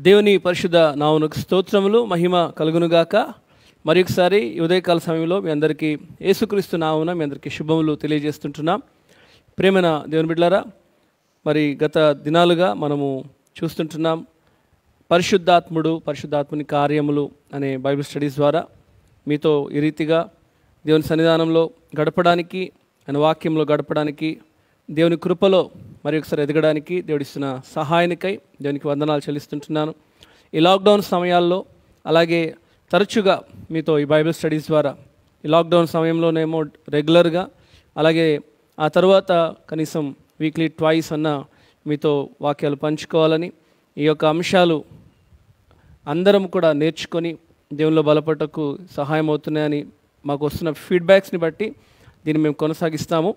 దేవుని పరిశుద్ధ నామమునకు స్తోత్రములు మహిమ కలుగునుగాక. మరొకసారి ఉదయకాల సమయంలో మీ అందరికీ యేసుక్రీస్తు నామమున మీ అందరికీ శుభములు తెలియజేస్తుంటున్నాం. ప్రేమన దేవుని బిడ్డలారా, మరి గత దినాలుగా మనము చూస్తుంటున్నాం పరిశుద్ధాత్ముని కార్యములు అనే బైబిల్ స్టడీస్ ద్వారా మీతో ఈ రీతిగా దేవుని సన్నిధానంలో గడపడానికి, ఆయన వాక్యంలో గడపడానికి, దేవుని కృపలో మరి ఒకసారి ఎదగడానికి దేవుడిస్తున్న సహాయానికై దేవునికి వందనాలు చెల్లిస్తుంటున్నాను. ఈ లాక్డౌన్ సమయాల్లో అలాగే తరచుగా మీతో ఈ బైబిల్ స్టడీస్ ద్వారా ఈ లాక్డౌన్ సమయంలోనేమో రెగ్యులర్గా, అలాగే ఆ తర్వాత కనీసం వీక్లీ ట్వైస్ అన్న మీతో వాక్యాలు పంచుకోవాలని, ఈ యొక్క అంశాలు అందరం కూడా నేర్చుకొని దేవునిలో బలపడటకు సహాయం అవుతున్నాయని మాకు వస్తున్న ఫీడ్బ్యాక్స్ని బట్టి దీన్ని మేము కొనసాగిస్తాము.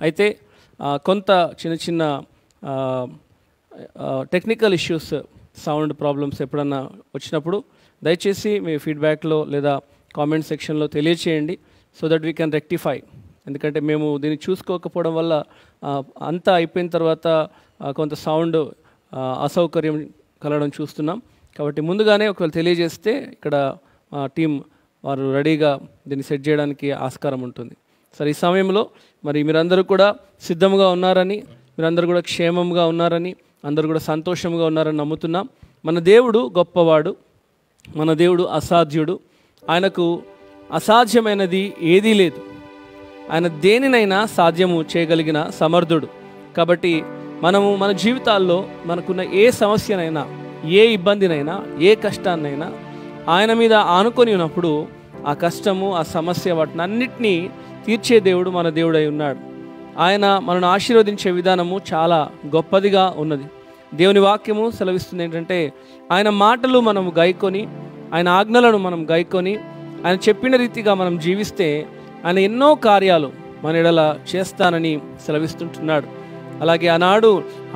అయితే కొంత చిన్న టెక్నికల్ ఇష్యూస్, సౌండ్ ప్రాబ్లమ్స్ ఎప్పుడన్నా వచ్చినప్పుడు దయచేసి మీ ఫీడ్బ్యాక్లో లేదా కామెంట్ సెక్షన్లో తెలియచేయండి, so that we can rectify. ఎందుకంటే మేము దీన్ని చూసుకోకపోవడం వల్ల అంతా అయిపోయిన తర్వాత కొంత సౌండ్ అసౌకర్యం కలగడం చూస్తున్నాం. కాబట్టి ముందుగానే ఒకవేళ తెలియజేస్తే ఇక్కడ టీం వారు రెడీగా దీన్ని సెట్ చేయడానికి ఆస్కారం ఉంటుంది. సరే, ఈ సమయంలో మరి మీరందరూ కూడా సిద్ధంగా ఉన్నారని, మీరందరూ కూడా క్షేమంగా ఉన్నారని, అందరూ కూడా సంతోషంగా ఉన్నారని నమ్ముతున్నాం. మన దేవుడు గొప్పవాడు, మన దేవుడు అసాధ్యుడు, ఆయనకు అసాధ్యమైనది ఏదీ లేదు. ఆయన దేనినైనా సాధ్యము చేయగలిగిన సమర్థుడు. కాబట్టి మనము మన జీవితాల్లో మనకున్న ఏ సమస్యనైనా, ఏ ఇబ్బందినైనా, ఏ కష్టాన్నైనా ఆయన మీద ఆనుకొని ఉన్నప్పుడు ఆ కష్టము, ఆ సమస్య, వాటిని అన్నిటినీ తీర్చే దేవుడు మన దేవుడై ఉన్నాడు. ఆయన మనను ఆశీర్వదించే విధానము చాలా గొప్పదిగా ఉన్నది. దేవుని వాక్యము సెలవిస్తుంది ఏంటంటే, ఆయన మాటలు మనం గైకొని, ఆయన ఆజ్ఞలను మనం గైకొని, ఆయన చెప్పిన రీతిగా మనం జీవిస్తే ఆయన ఎన్నో కార్యాలు మన ఎడల చేస్తానని సెలవిస్తుంటున్నాడు. అలాగే ఆనాడు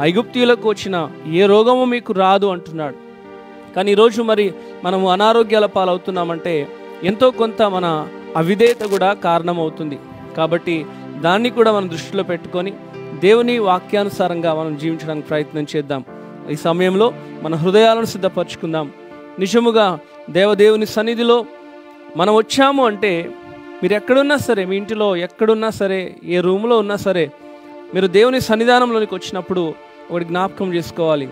ఐగుప్తీయులకు వచ్చిన ఏ రోగము మీకు రాదు అంటున్నాడు. కానీ ఈరోజు మరి మనము అనారోగ్యాల పాలవుతున్నామంటే ఎంతో కొంత మన అవిధేయత కూడా కారణమవుతుంది. కాబట్టి దాన్ని కూడా మనం దృష్టిలో పెట్టుకొని దేవుని వాక్యానుసారంగా మనం జీవించడానికి ప్రయత్నం చేద్దాం. ఈ సమయంలో మన హృదయాలను సిద్ధపరచుకుందాం. నిజముగా దేవదేవుని సన్నిధిలో మనం వచ్చాము అంటే, మీరు ఎక్కడున్నా సరే, మీ ఇంటిలో ఎక్కడున్నా సరే, ఏ రూమ్లో ఉన్నా సరే, మీరు దేవుని సన్నిధానంలోనికి వచ్చినప్పుడు ఒకటి జ్ఞాపకం చేసుకోవాలి.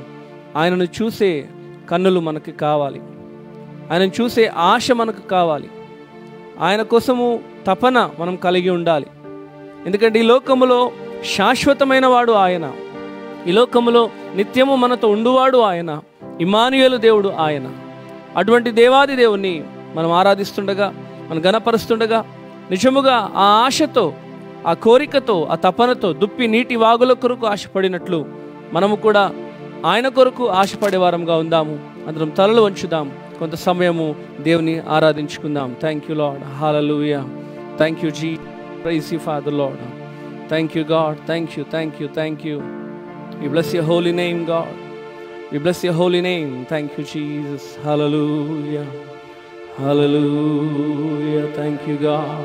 ఆయనను చూసే కన్నులు మనకు కావాలి, ఆయనను చూసే ఆశ మనకు కావాలి, ఆయన కోసము తపన మనం కలిగి ఉండాలి. ఎందుకంటే ఈ లోకములో శాశ్వతమైన వాడు ఆయన, ఈ లోకములో నిత్యము మనతో ఉండువాడు ఆయన, ఇమ్మానుయేలు దేవుడు ఆయన. అటువంటి దేవాది దేవుణ్ణి మనం ఆరాధిస్తుండగా, మనం గణపరుస్తుండగా, నిజముగా ఆ ఆశతో, ఆ కోరికతో, ఆ తపనతో దుప్పి నీటి వాగుల కొరకు ఆశపడినట్లు మనము కూడా ఆయన కొరకు ఆశపడే వారంగా ఉందాము. అందరం తలలు వంచుదాం, కొంత సమయము దేవుని ఆరాధించుకుందాం. Thank you Lord, hallelujah. Thank you ji, praise you Father Lord. Thank you God, thank you, thank you, thank you. We bless your holy name, God. We bless your holy name. Thank you, Jesus. Hallelujah. Hallelujah. Thank you, God.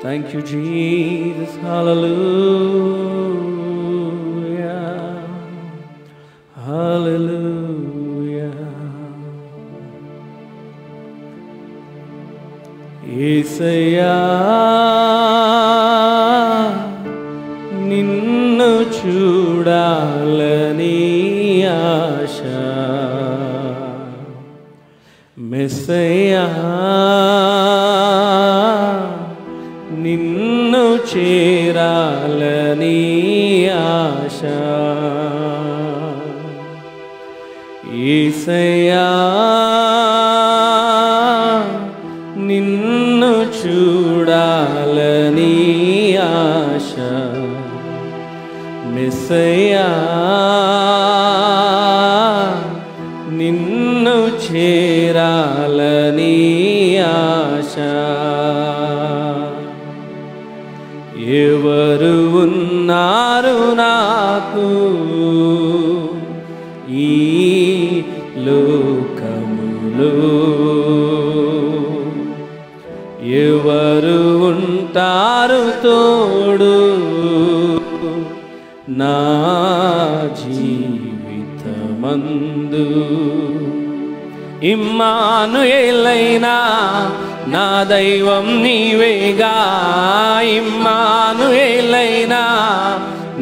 Thank you, Jesus. Hallelujah. Hallelujah. యేసయ్యా, నిన్ను చూడాలని ఆశ, మెస్సయ్యా నిన్ను చేరాలని ఆశ, యేసయ్యా నిన్ను చూడాలని ఆశ, మెస్సయ్యా నిన్ను చేరాలని ఆశ. ఎవరు ఉన్నారు నాకు ఈ లోకములో, ఎవరు ఉంటారు తోడు నా జీవితం మందు. ఇమ్మానుయేలైనా నా దైవం నీవేగా, ఇమ్మానుయేలైనా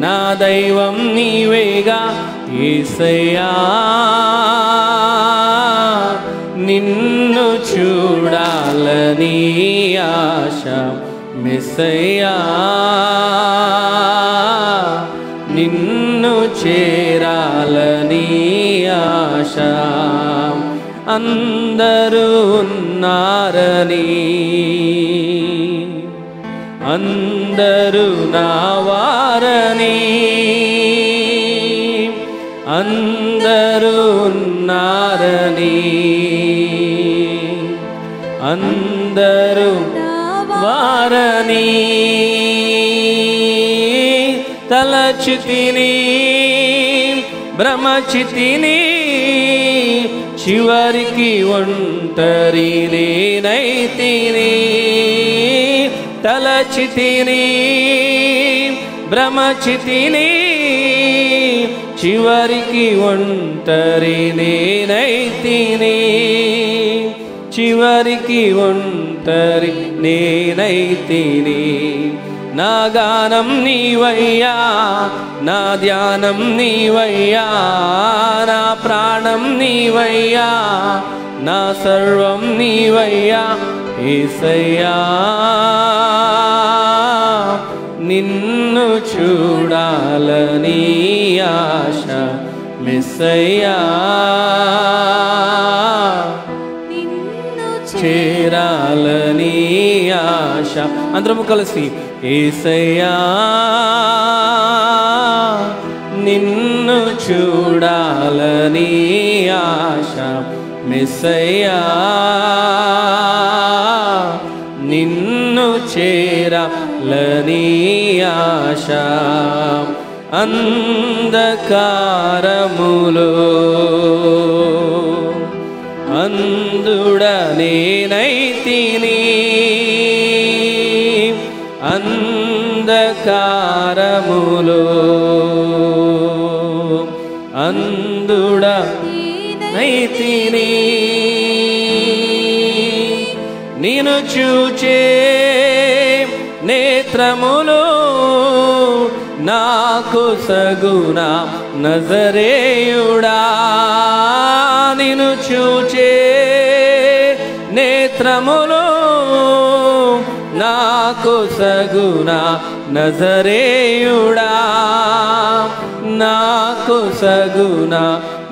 నా దైవం నీవేగా. యేసయ్యా నిన్ను చూడాలని ఆశ, మెస్సయ్యా నిన్ను చేరాలని ఆశ. అందరూ ఉన్నారని, అందరూ నా వారని, అందరూ ఉన్నారని, అందరూ వారని తలచితిని, భ్రమచితిని, చివరికి ఒంటరి నేనైతిని. తలచితిని, భ్రమచితిని, చివరికి ఒంటరి నేనైతిని. చివరికి ఒంటరి నేనైతిని. నా గానం నీవయ్యా, నా ధ్యానం నీవయ్యా, నా ప్రాణం నీవయ్యా, నా సర్వం నీవయ్యా. యేసయ్యా నిన్ను చూడాలని ఆశ, మెస్సయ్యా చేరాలని ఆశ. అందరము కలిసి యేసయ్యా నిన్ను చూడాలని ఆశ, మెస్సయ్యా నిన్ను చేరాలని ఆశ. అంధకారములో అందుడనేనైతిని, అంధకారములో అందుడనైతిని. నిన్ను చూచే నేత్రములు నాకు సగుణ నజరేయుడా. నిన్ను చూచే నేత్రములు నాకు సగుణ నజరేయుడా, నాకు సగుణ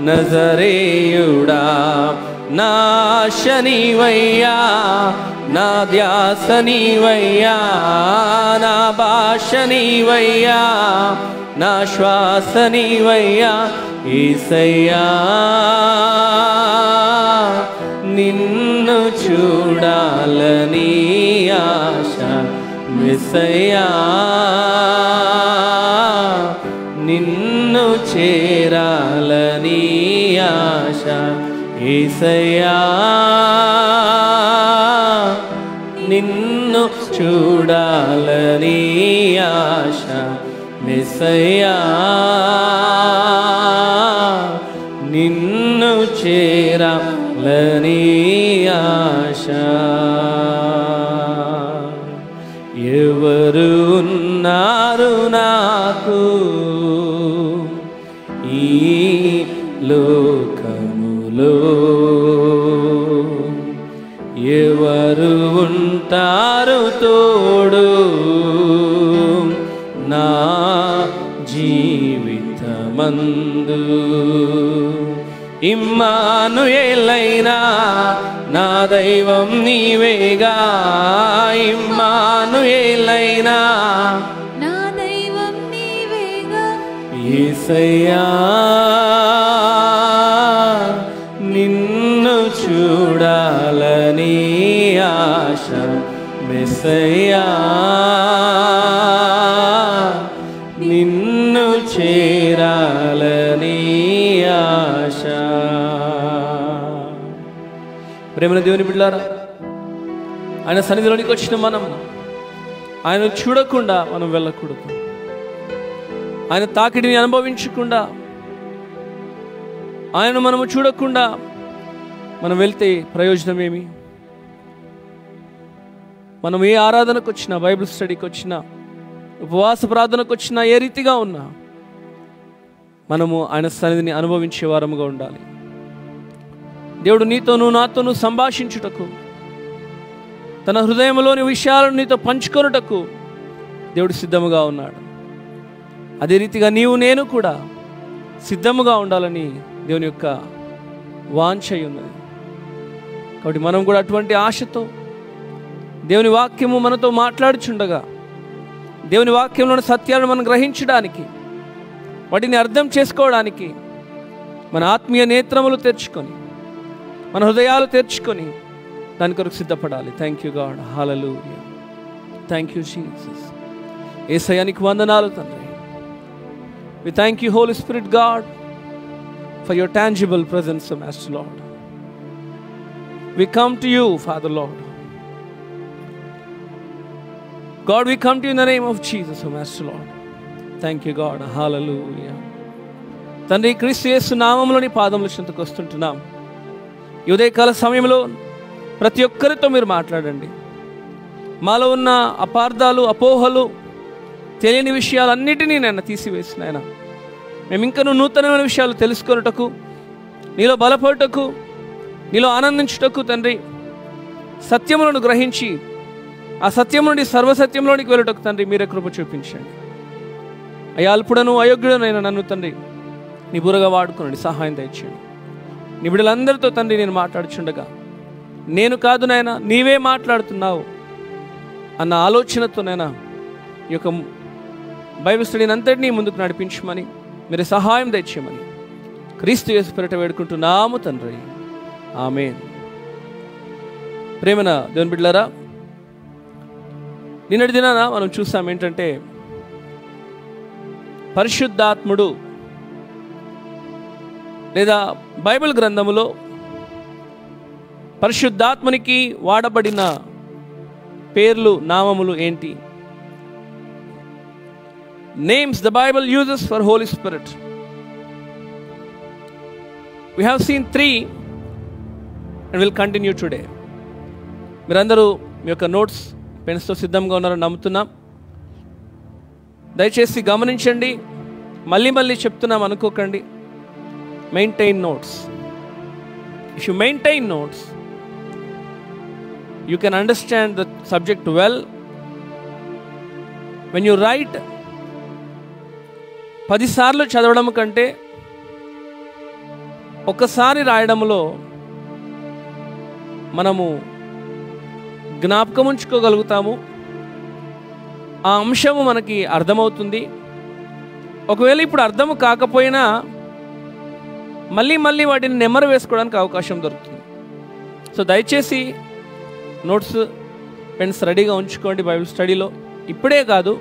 నజరేయుడా. నా శనివయ్యా, నా ధ్యాసనివయ్యా, నా భాషనివయ్యా, నా శ్వాసనివయ్యా. యేసయ్యా నిన్ను చూడాలని ఆశ, మెస్సయ్యా నిన్ను చేరాలని ఆశ. యేసయ్యా నిన్ను చూడాలని ఆశ, మెస్సయ్యా నిన్ను చేరాలని ఆశ. ఎవరు ఉన్నారు నాకు ఈ లోకములో, ఎవరు ఉంటారు తోడు నా జీవితమందు. ఇమ్మానుయేలైనా నా దైవం నీవేగా, ఇమ్మానుయేలైనా నా దైవం నీవేగా. యేసయ్యా నిన్ను చూడాలని ఆశ, మెస్సయ్యా నిన్ను చేరాలని ఆశ. ప్రేమల దేవుని బిడ్డలారా, ఆయన సన్నిధిలోనికి వచ్చిన మనం ఆయన చూడకుండా మనం వెళ్ళకూడదు. ఆయన తాకిడిని అనుభవించకుండా ఆయనను మనము చూడకుండా మనం వెళ్తే ప్రయోజనమేమి? మనం ఏ ఆరాధనకు వచ్చినా, బైబిల్ స్టడీకి వచ్చినా, ఉపవాస ప్రార్థనకు వచ్చినా, ఏ రీతిగా ఉన్నా మనము ఆయన సన్నిధిని అనుభవించే వారముగా ఉండాలి. దేవుడు నీతోనూ నాతోనూ సంభాషించుటకు, తన హృదయంలోని విషయాలను నీతో పంచుకొనుటకు దేవుడు సిద్ధముగా ఉన్నాడు. అదే రీతిగా నీవు నేను కూడా సిద్ధముగా ఉండాలని దేవుని యొక్క వాంఛ ఉన్నది. కాబట్టి మనం కూడా అటువంటి ఆశతో దేవుని వాక్యము మనతో మాట్లాడుచుండగా, దేవుని వాక్యంలోని సత్యాలను మనం గ్రహించడానికి, వాటిని అర్థం చేసుకోవడానికి మన ఆత్మీయ నేత్రములు తెరుచుకొని, మన హృదయాలు తెరుచుకొని దాని కొరకు సిద్ధపడాలి. Thank you God. Hallelujah. Thank you Jesus. యేసయ్యానికి వందనాలు తండ్రి. We thank you, Holy Spirit God, for your tangible presence, Master Lord. We come to you, Father Lord. God, we come to you in the name of Jesus, Master Lord. Thank you, God. Hallelujah. తండ్రి, క్రీస్తు యేసు నామములోని పాదముల చెంతకు వస్తుంటున్నాం. ఈ ఉదయకాల సమయంలో ప్రతి ఒక్కరితో మీరు మాట్లాడండి. మాలో ఉన్న అపార్థాలు, అపోహలు, తెలియని విషయాలన్నిటినీ నేను తీసివేసిన ఆయన, మేము ఇంకనూ నూతనమైన విషయాలు తెలుసుకొనుటకు, నీలో బలపడుటకు, నీలో ఆనందించుటకు తండ్రి, సత్యములను గ్రహించి ఆ సత్యం నుండి సర్వసత్యంలోనికి వెళ్ళుటకు తండ్రి మీరే కృప చూపించండి. అయ్యా, అల్పుడను అయోగ్యుడనైనా నన్ను తండ్రి నీ బురగా వాడుకోనండి, సహాయం దయచేయండి. నీ బిడ్డలందరితో తండ్రి నేను మాట్లాడుచుండగా, నేను కాదు నాయనా నీవే మాట్లాడుతున్నావు అన్న ఆలోచనతోనైనా ఈ యొక్క బైబిల్ స్టడీని అంతటినీ ముందుకు నడిపించమని, మీరు సహాయం దయచేయమని క్రీస్తు యేసు పేరిట వేడుకుంటున్నాము తండ్రి. ఆమేన్. ప్రేమన దేవుని బిడ్డలారా, నిన్నటి దినాన మనం చూసాం ఏంటంటే, పరిశుద్ధాత్ముడు లేదా బైబిల్ గ్రంథములో పరిశుద్ధాత్మునికి వాడబడిన పేర్లు, నామములు ఏంటి? Names the Bible uses for Holy Spirit. We have seen 3 and we'll continue today. మీరందరూ మీ యొక్క నోట్స్, పెన్స్తో సిద్ధంగా ఉన్నారని నమ్ముతున్నాం. దయచేసి గమనించండి, మళ్ళీ మళ్ళీ చెప్తున్నాం అనుకోకండి. Maintain notes. If you maintain notes, you can understand the subject well. When you write, 10 సార్లు చదవడం కంటే ఒక్కసారి రాయడంలో మనము జ్ఞాపకం ఉంచుకోగలుగుతాము. ఆ అంశము మనకి అర్థమవుతుంది. ఒకవేళ ఇప్పుడు అర్థము కాకపోయినా మళ్ళీ మళ్ళీ వాటిని నెమరు వేసుకోవడానికి అవకాశం దొరుకుతుంది. సో దయచేసి నోట్స్, పెన్స్ రెడీగా ఉంచుకోండి బైబిల్ స్టడీలో. ఇప్పుడే కాదు,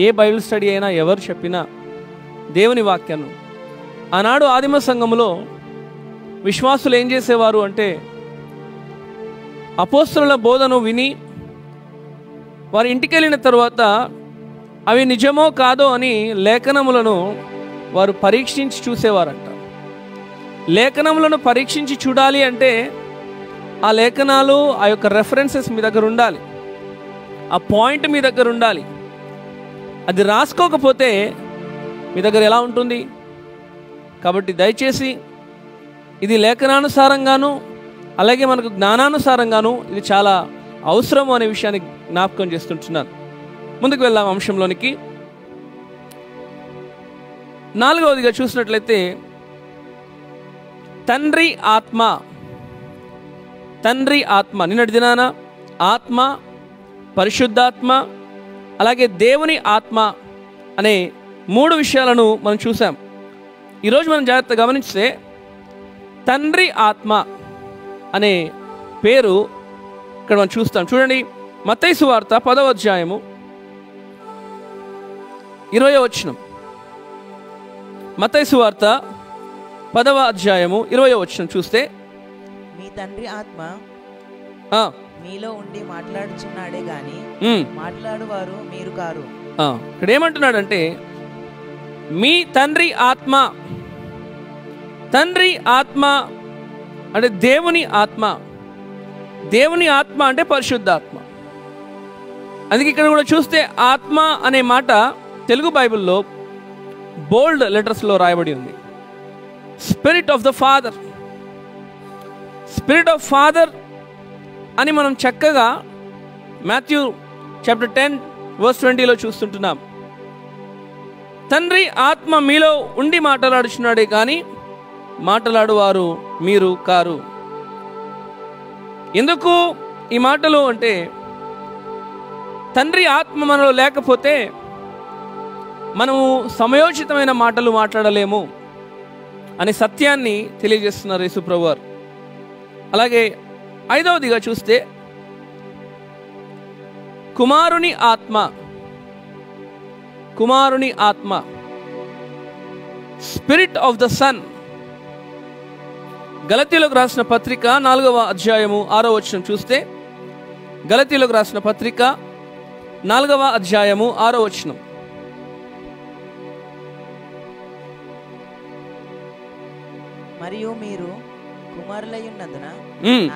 ఏ బైబిల్ స్టడీ అయినా, ఎవరు చెప్పినా దేవుని వాక్యాన్ని. ఆనాడు ఆదిమ సంఘములో విశ్వాసులు ఏం చేసేవారు అంటే, అపోస్తలుల బోధను విని వారి ఇంటికి వెళ్ళిన తర్వాత అవి నిజమో కాదో అని లేఖనములను వారు పరీక్షించి చూసేవారంట. లేఖనములను పరీక్షించి చూడాలి అంటే ఆ లేఖనాలు, ఆ యొక్క రెఫరెన్సెస్ మీ దగ్గర ఉండాలి, ఆ పాయింట్ మీ దగ్గర ఉండాలి. అది రాసుకోకపోతే మీ దగ్గర ఎలా ఉంటుంది? కాబట్టి దయచేసి ఇది లేఖనానుసారంగాను అలాగే మనకు జ్ఞానానుసారంగాను ఇది చాలా అవసరము అనే విషయాన్ని జ్ఞాపకం చేస్తుంటున్నాను. ముందుకు వెళ్దాం అంశంలోనికి. 4వదిగా చూసినట్లయితే తండ్రి ఆత్మ. తండ్రి ఆత్మ. నిన్నటి దినాన ఆత్మ, పరిశుద్ధాత్మ, అలాగే దేవుని ఆత్మ అనే 3 విషయాలను మనం చూసాం. ఈరోజు మనం జాగ్రత్తగా గమనిస్తే తండ్రి ఆత్మ అనే పేరు ఇక్కడ మనం చూస్తాం. చూడండి, మత్తయి సువార్త 10వ అధ్యాయము 20వ వచనం. మత్తయి సువార్త 10వ అధ్యాయము 20వ వచనం చూస్తే, మీ తండ్రి ఆత్మ మీలో ఉండి మాట్లాడుచున్నాడే గాని మాట్లాడువారు మీరు కారు. ఇక్కడ ఏమంటున్నాడంటే, మీ తండ్రి ఆత్మ తండ్రి ఆత్మ అంటే దేవుని ఆత్మ, దేవుని ఆత్మ అంటే పరిశుద్ధాత్మ. అందుకే ఇక్కడ కూడా చూస్తే ఆత్మ అనే మాట తెలుగు బైబిల్లో బోల్డ్ లెటర్స్లో రాయబడి ఉంది. Spirit of the father, spirit of father అని మనం చక్కగా మాథ్యూ చాప్టర్ 10:20 చూస్తుంటున్నాం. తండ్రి ఆత్మ మీలో ఉండి మాట్లాడుచున్నాడే కానీ మాట్లాడువారు మీరు కారు. ఎందుకు ఈ మాటలు అంటే, తండ్రి ఆత్మ మనలో లేకపోతే మనము సమయోచితమైన మాటలు మాట్లాడలేము అనే సత్యాన్ని తెలియజేస్తున్నారు యేసుప్రభు వారు. అలాగే 5వదిగా చూస్తే కుమారుని ఆత్మ, కుమారుని ఆత్మ, స్పిరిట్ ఆఫ్ ద సన్. గలతీయులకు రాసిన పత్రిక 4:6 చూస్తే, గలతీయులకు రాసిన పత్రిక 4:6 మరియు మీరు కుమారులయ్యున్నందున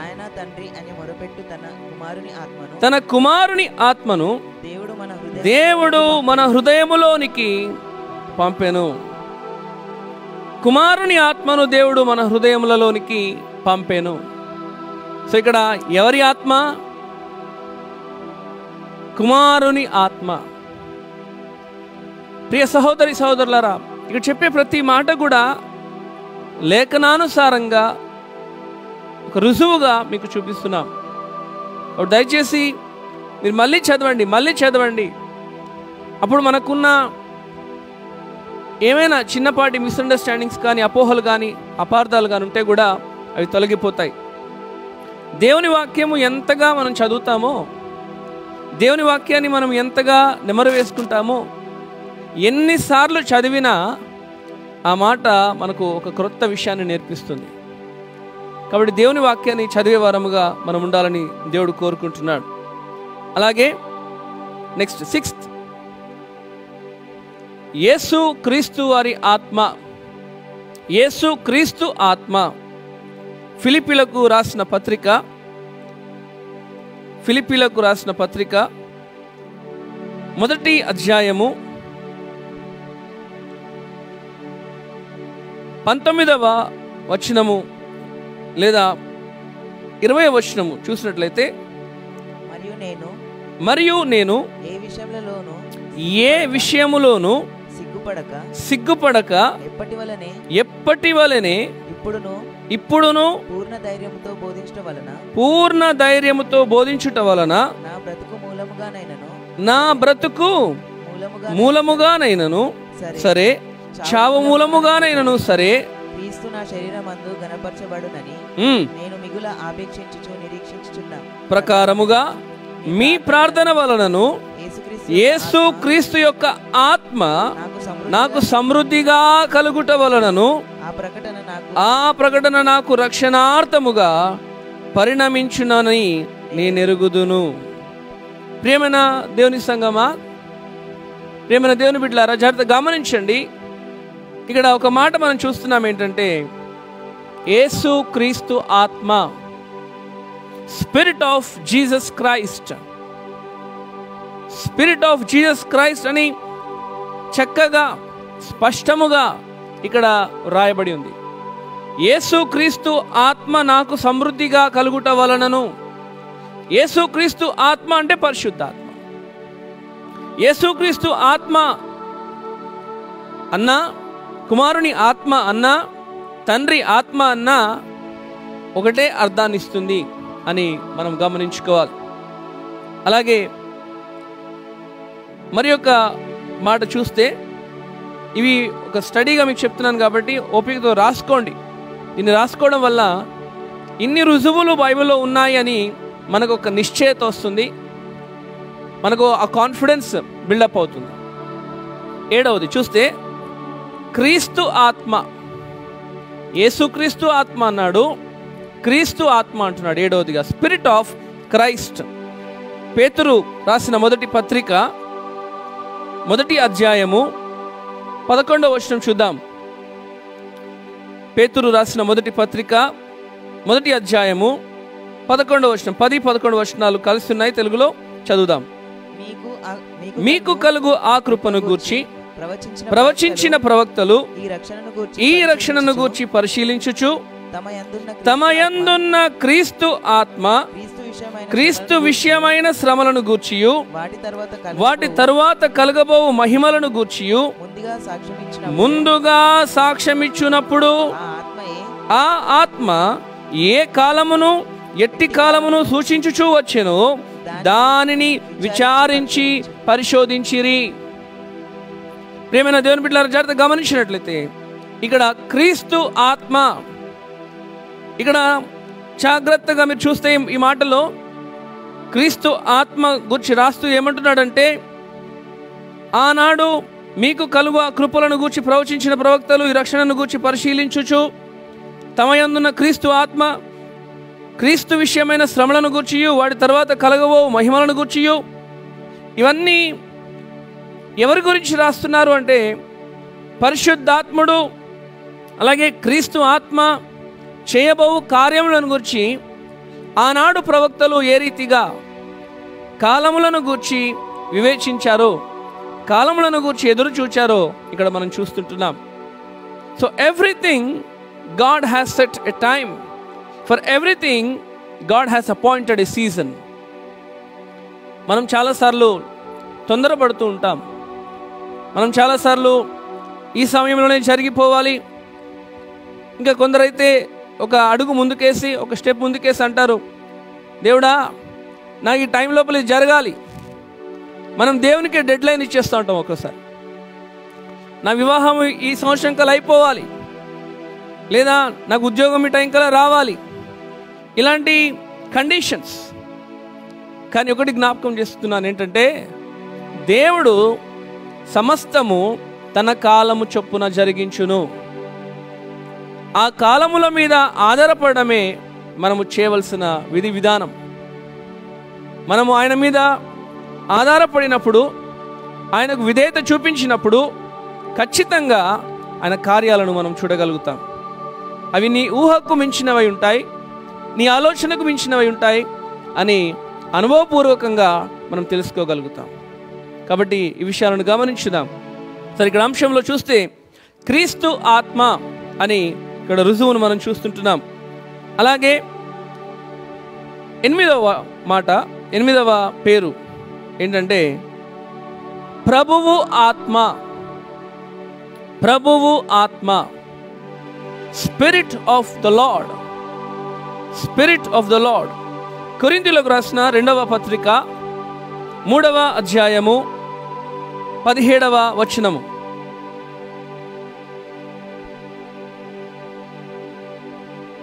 ఆయన తండ్రి అని మొరపెట్టు తన కుమారుని ఆత్మను దేవుడు మన హృదయములోనికి పంపెను. కుమారుని ఆత్మను దేవుడు మన హృదయములలోనికి పంపెను. సో ఇక్కడ ఎవరి ఆత్మ? కుమారుని ఆత్మ. ప్రియ సహోదరి సహోదరులారా, ఇక్కడ చెప్పే ప్రతి మాట కూడా లేఖనానుసారంగా ఒక రుజువుగా మీకు చూపిస్తున్నాం. దయచేసి మీరు మళ్ళీ చదవండి. అప్పుడు మనకున్న ఏమైనా చిన్నపాటి మిస్అండర్స్టాండింగ్స్ కానీ, అపోహలు కానీ, అపార్థాలు కానీ ఉంటే కూడా అవి తొలగిపోతాయి. దేవుని వాక్యము ఎంతగా మనం చదువుతామో, దేవుని వాక్యాన్ని మనం ఎంతగా నెమరు వేసుకుంటామో, ఎన్నిసార్లు చదివినా ఆ మాట మనకు ఒక క్రొత్త విషయాన్ని నేర్పిస్తుంది. కాబట్టి దేవుని వాక్యాన్ని చదివే వారముగా మనం ఉండాలని దేవుడు కోరుకుంటున్నాడు. అలాగే నెక్స్ట్ 6th, యేసు క్రీస్తు వారి ఆత్మ. యేసు క్రీస్తు ఆత్మ. ఫిలిప్పీలకు రాసిన పత్రిక 1వ అధ్యాయము 19వ వచనము లేదా 20వ వచనము చూసినట్లయితే, మరియు నేను ఏ విషయములోను సిగ్గుపడక ఎప్పటి వలెనే ఇప్పుడును పూర్ణ ధైర్యముతో బోధించుట వలన నా బ్రతుకు మూలముగానైనను సరే, చావు మూలముగానైనను సరే, క్రీస్తు నా శరీరమందు ఘనపరచబడునని నేను మిగుల ఆపేక్షించుచు నిరీక్షించుచున్నా ప్రకారముగా మీ ప్రార్థన వలనను యేసు క్రీస్తు యొక్క ఆత్మ నాకు సమృద్ధిగా కలుగుట వలనను ఆ ప్రకటన నాకు రక్షణార్థముగా పరిణమించునని నేను ఎరుగుదును. ప్రియమైన దేవుని సంగమా, ప్రియమైన దేవుని బిడ్డలారా, జాగ్రత్తగా గమనించండి. ఇక్కడ ఒక మాట మనం చూస్తున్నాం ఏంటంటే, యేసు క్రీస్తు ఆత్మ, spirit of Jesus Christ, spirit of Jesus Christ అని చక్కగా స్పష్టముగా ఇక్కడ రాయబడి ఉంది. యేసు క్రీస్తు ఆత్మ నాకు సమృద్ధిగా కలుగుట వలనను. యేసు క్రీస్తు ఆత్మ అంటే పరిశుద్ధాత్మ. యేసు క్రీస్తు ఆత్మ అన్నా, కుమారుని ఆత్మ అన్నా, తండ్రి ఆత్మ అన్నా ఒకటే అర్థాన్ని ఇస్తుంది అని మనం గమనించుకోవాలి. అలాగే మరి ఒక మాట చూస్తే, ఇవి ఒక స్టడీగా మీకు చెప్తున్నాను కాబట్టి ఓపికతో రాసుకోండి. దీన్ని రాసుకోవడం వల్ల ఇన్ని రుజువులు బైబిల్లో ఉన్నాయి అని మనకు ఒక నిశ్చయత వస్తుంది, మనకు ఆ కాన్ఫిడెన్స్ బిల్డప్ అవుతుంది. 7వది చూస్తే, క్రీస్తు ఆత్మ. యేసుక్రీస్తు ఆత్మ అన్నాడు, క్రీస్తు ఆత్మ అంటున్నాడు. 7వదిగా స్పిరిట్ ఆఫ్ క్రైస్ట్. పేతురు రాసిన మొదటి పత్రిక 1వ అధ్యాయము 11వ వచనం చూద్దాం. పేతురు రాసిన మొదటి పత్రిక 1వ అధ్యాయము 11వ వచనం, 10-11 వచనాలు కలిసి ఉన్నాయి. తెలుగులో చదువుదాం. మీకు కలుగు ఆ కృపను గూర్చి ప్రవచించిన ప్రవక్తలు ఈ రక్షణను గూర్చి పరిశీలించుచు తమ యందున్న క్రీస్తు విషయమైన శ్రమలను గూర్చియు వాటి తరువాత కలగబోవు మహిమలను గూర్చియు ముందుగా సాక్ష్యమిచ్చునప్పుడు ఆ ఆత్మ ఏ కాలమును ఎట్టి కాలమును సూచించుచూ వచ్చెను దానిని విచారించి పరిశోధించిరి. ప్రియమైన దేవుని బిడ్డలారా, జాగ్రత్తగా గమనించినట్లయితే ఇక్కడ క్రీస్తు ఆత్మ, ఇక్కడ జాగ్రత్తగా మీరు చూస్తే ఈ మాటలో క్రీస్తు ఆత్మ గురించి రాస్తూ ఏమంటున్నాడంటే, ఆనాడు మీకు కలుగు ఆ కృపలను గూర్చి ప్రవచించిన ప్రవక్తలు ఈ రక్షణను గూర్చి పరిశీలించుచు తమ యందున్న క్రీస్తు ఆత్మ క్రీస్తు విషయమైన శ్రమలను గూర్చియు వాటి తర్వాత కలగవో మహిమలను గూర్చియు. ఇవన్నీ ఎవరి గురించి రాస్తున్నారు అంటే, పరిశుద్ధాత్ముడు అలాగే క్రీస్తు ఆత్మ చేయబోవు కార్యములను గూర్చి ఆనాడు ప్రవక్తలు ఏ రీతిగా కాలములను గూర్చి వివేచించారో, కాలములను గూర్చి ఎదురు చూచారో ఇక్కడ మనం చూస్తుంటున్నాం. So everything God has set a time, for everything God has appointed a season. మనం చాలాసార్లు తొందరపడుతూ ఉంటాం. మనం చాలాసార్లు ఈ సమయంలోనే జరిగిపోవాలి, ఇంకా కొందరైతే ఒక అడుగు ముందుకేసి ఒక స్టెప్ ముందుకేసి అంటారు, దేవుడా నాకు ఈ టైం లోపల ఇది జరగాలి. మనం దేవునికి డెడ్ లైన్ ఇచ్చేస్తూ ఉంటాం. ఒక్కోసారి నా వివాహం ఈ సంవత్సరం కల్లా అయిపోవాలి, లేదా నాకు ఉద్యోగం ఈ టైం కల్లా రావాలి, ఇలాంటి కండిషన్స్. కానీ ఒకటి జ్ఞాపకం చేస్తున్నాను ఏంటంటే, దేవుడు సమస్తము తన కాలము చొప్పున జరిగించును. ఆ కాలముల మీద ఆధారపడమే మనము చేయవలసిన విధి విధానం. మనము ఆయన మీద ఆధారపడినప్పుడు, ఆయనకు విధేయత చూపించినప్పుడు ఖచ్చితంగా ఆయన కార్యాలను మనం చూడగలుగుతాం. అవి నీ ఊహకు మించినవై ఉంటాయి, నీ ఆలోచనకు మించినవై ఉంటాయి అని అనుభవపూర్వకంగా మనం తెలుసుకోగలుగుతాం. కాబట్టి ఈ విషయాలను గమనించుదాం. సరే, ఇక్కడ అంశంలో చూస్తే క్రీస్తు ఆత్మ అని ఇక్కడ రుజువును మనం చూస్తుంటున్నాం. అలాగే 8వ పేరు ఏంటంటే ప్రభువు ఆత్మ. ప్రభువు ఆత్మ, spirit of the Lord. Spirit of the Lord. కొరింథీయులకు రాసిన 2వ పత్రిక 3వ అధ్యాయము 17వ వచనము.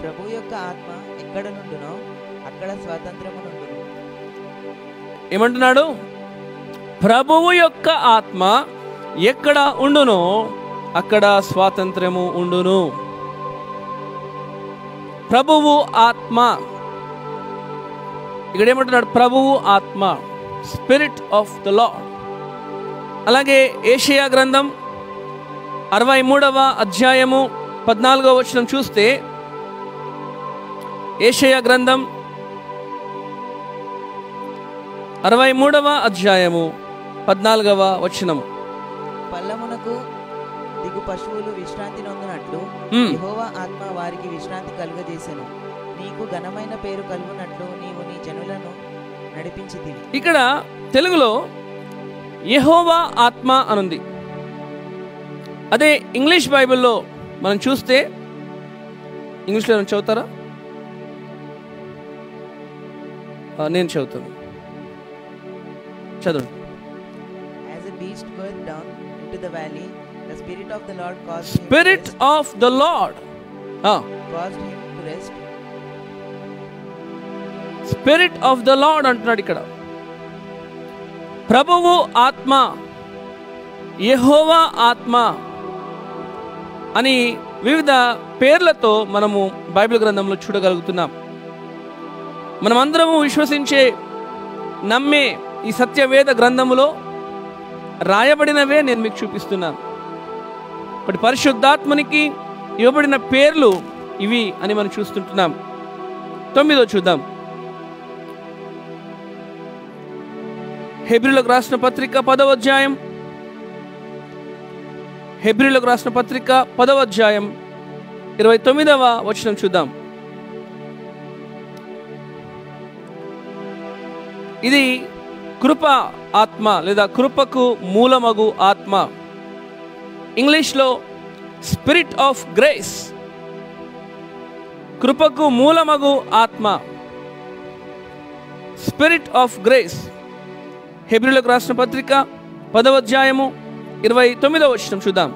ప్రభు యొక్క ఆత్మ ఎక్కడ నుండునో అక్కడ స్వాతంత్రము నుండును. ఏమంటున్నాడు? ప్రభువు యొక్క ఆత్మ ఎక్కడ ఉండునో అక్కడ స్వాతంత్రము ఉండును. ప్రభువు ఆత్మ, ఇక్కడ ఏమంటున్నాడు? ప్రభువు ఆత్మ, స్పిరిట్ ఆఫ్ ద లార్డ్. అలాగే యెషయా గ్రంథం 63వ అధ్యాయము 14వ వచనం చూస్తే, యెషయా గ్రంథం 63వ అధ్యాయము 14వ వచనము. పల్లమునకు దిగు పశువులు విశ్రాంతి నొందునట్లు యెహోవా ఆత్మ వారికి విశ్రాంతి కలుగజేసెను. నీకు ఘనమైన పేరు కలుగునట్లు నీవు నీ జనులను నడిపించితివి. ఇక్కడ తెలుగులో యెహోవా ఆత్మ అనుంది. అదే ఇంగ్లీష్ బైబిల్లో మనం చూస్తే, ఇంగ్లీష్లో చదువుతారా? నేను చదువుతాను, చదవండి. As a beast goeth down into the valley, the spirit of the Lord caused Spirit of the Lord caused him to rest. Spirit of the Lord అంటున్నాడు ఇక్కడ. ప్రభువు ఆత్మ, యెహోవా ఆత్మ అని వివిధ పేర్లతో మనము బైబిల్ గ్రంథంలో చూడగలుగుతున్నాం. మనమందరము విశ్వసించే, నమ్మే ఈ సత్యవేద గ్రంథములో రాయబడినవే నేను మీకు చూపిస్తున్నాను. ఒకటి పరిశుద్ధాత్మనికి ఇవ్వబడిన పేర్లు ఇవి అని మనం చూస్తుంటున్నాం. 9వ చూద్దాం. హెబ్రీయులకు రాసిన పత్రిక 10వ అధ్యాయం. హెబ్రీయులకు రాసిన పత్రిక 10వ అధ్యాయం 29వ వచనం చూద్దాం. ఇది కృప ఆత్మ లేదా కృపకు మూలమగు ఆత్మ. ఇంగ్లీష్లో స్పిరిట్ ఆఫ్ గ్రేస్. కృపకు మూలమగు ఆత్మ, స్పిరిట్ ఆఫ్ గ్రేస్. హెబ్రీయులకు రాసిన పత్రిక 10వ అధ్యాయము 29వ వచనం చూద్దాం.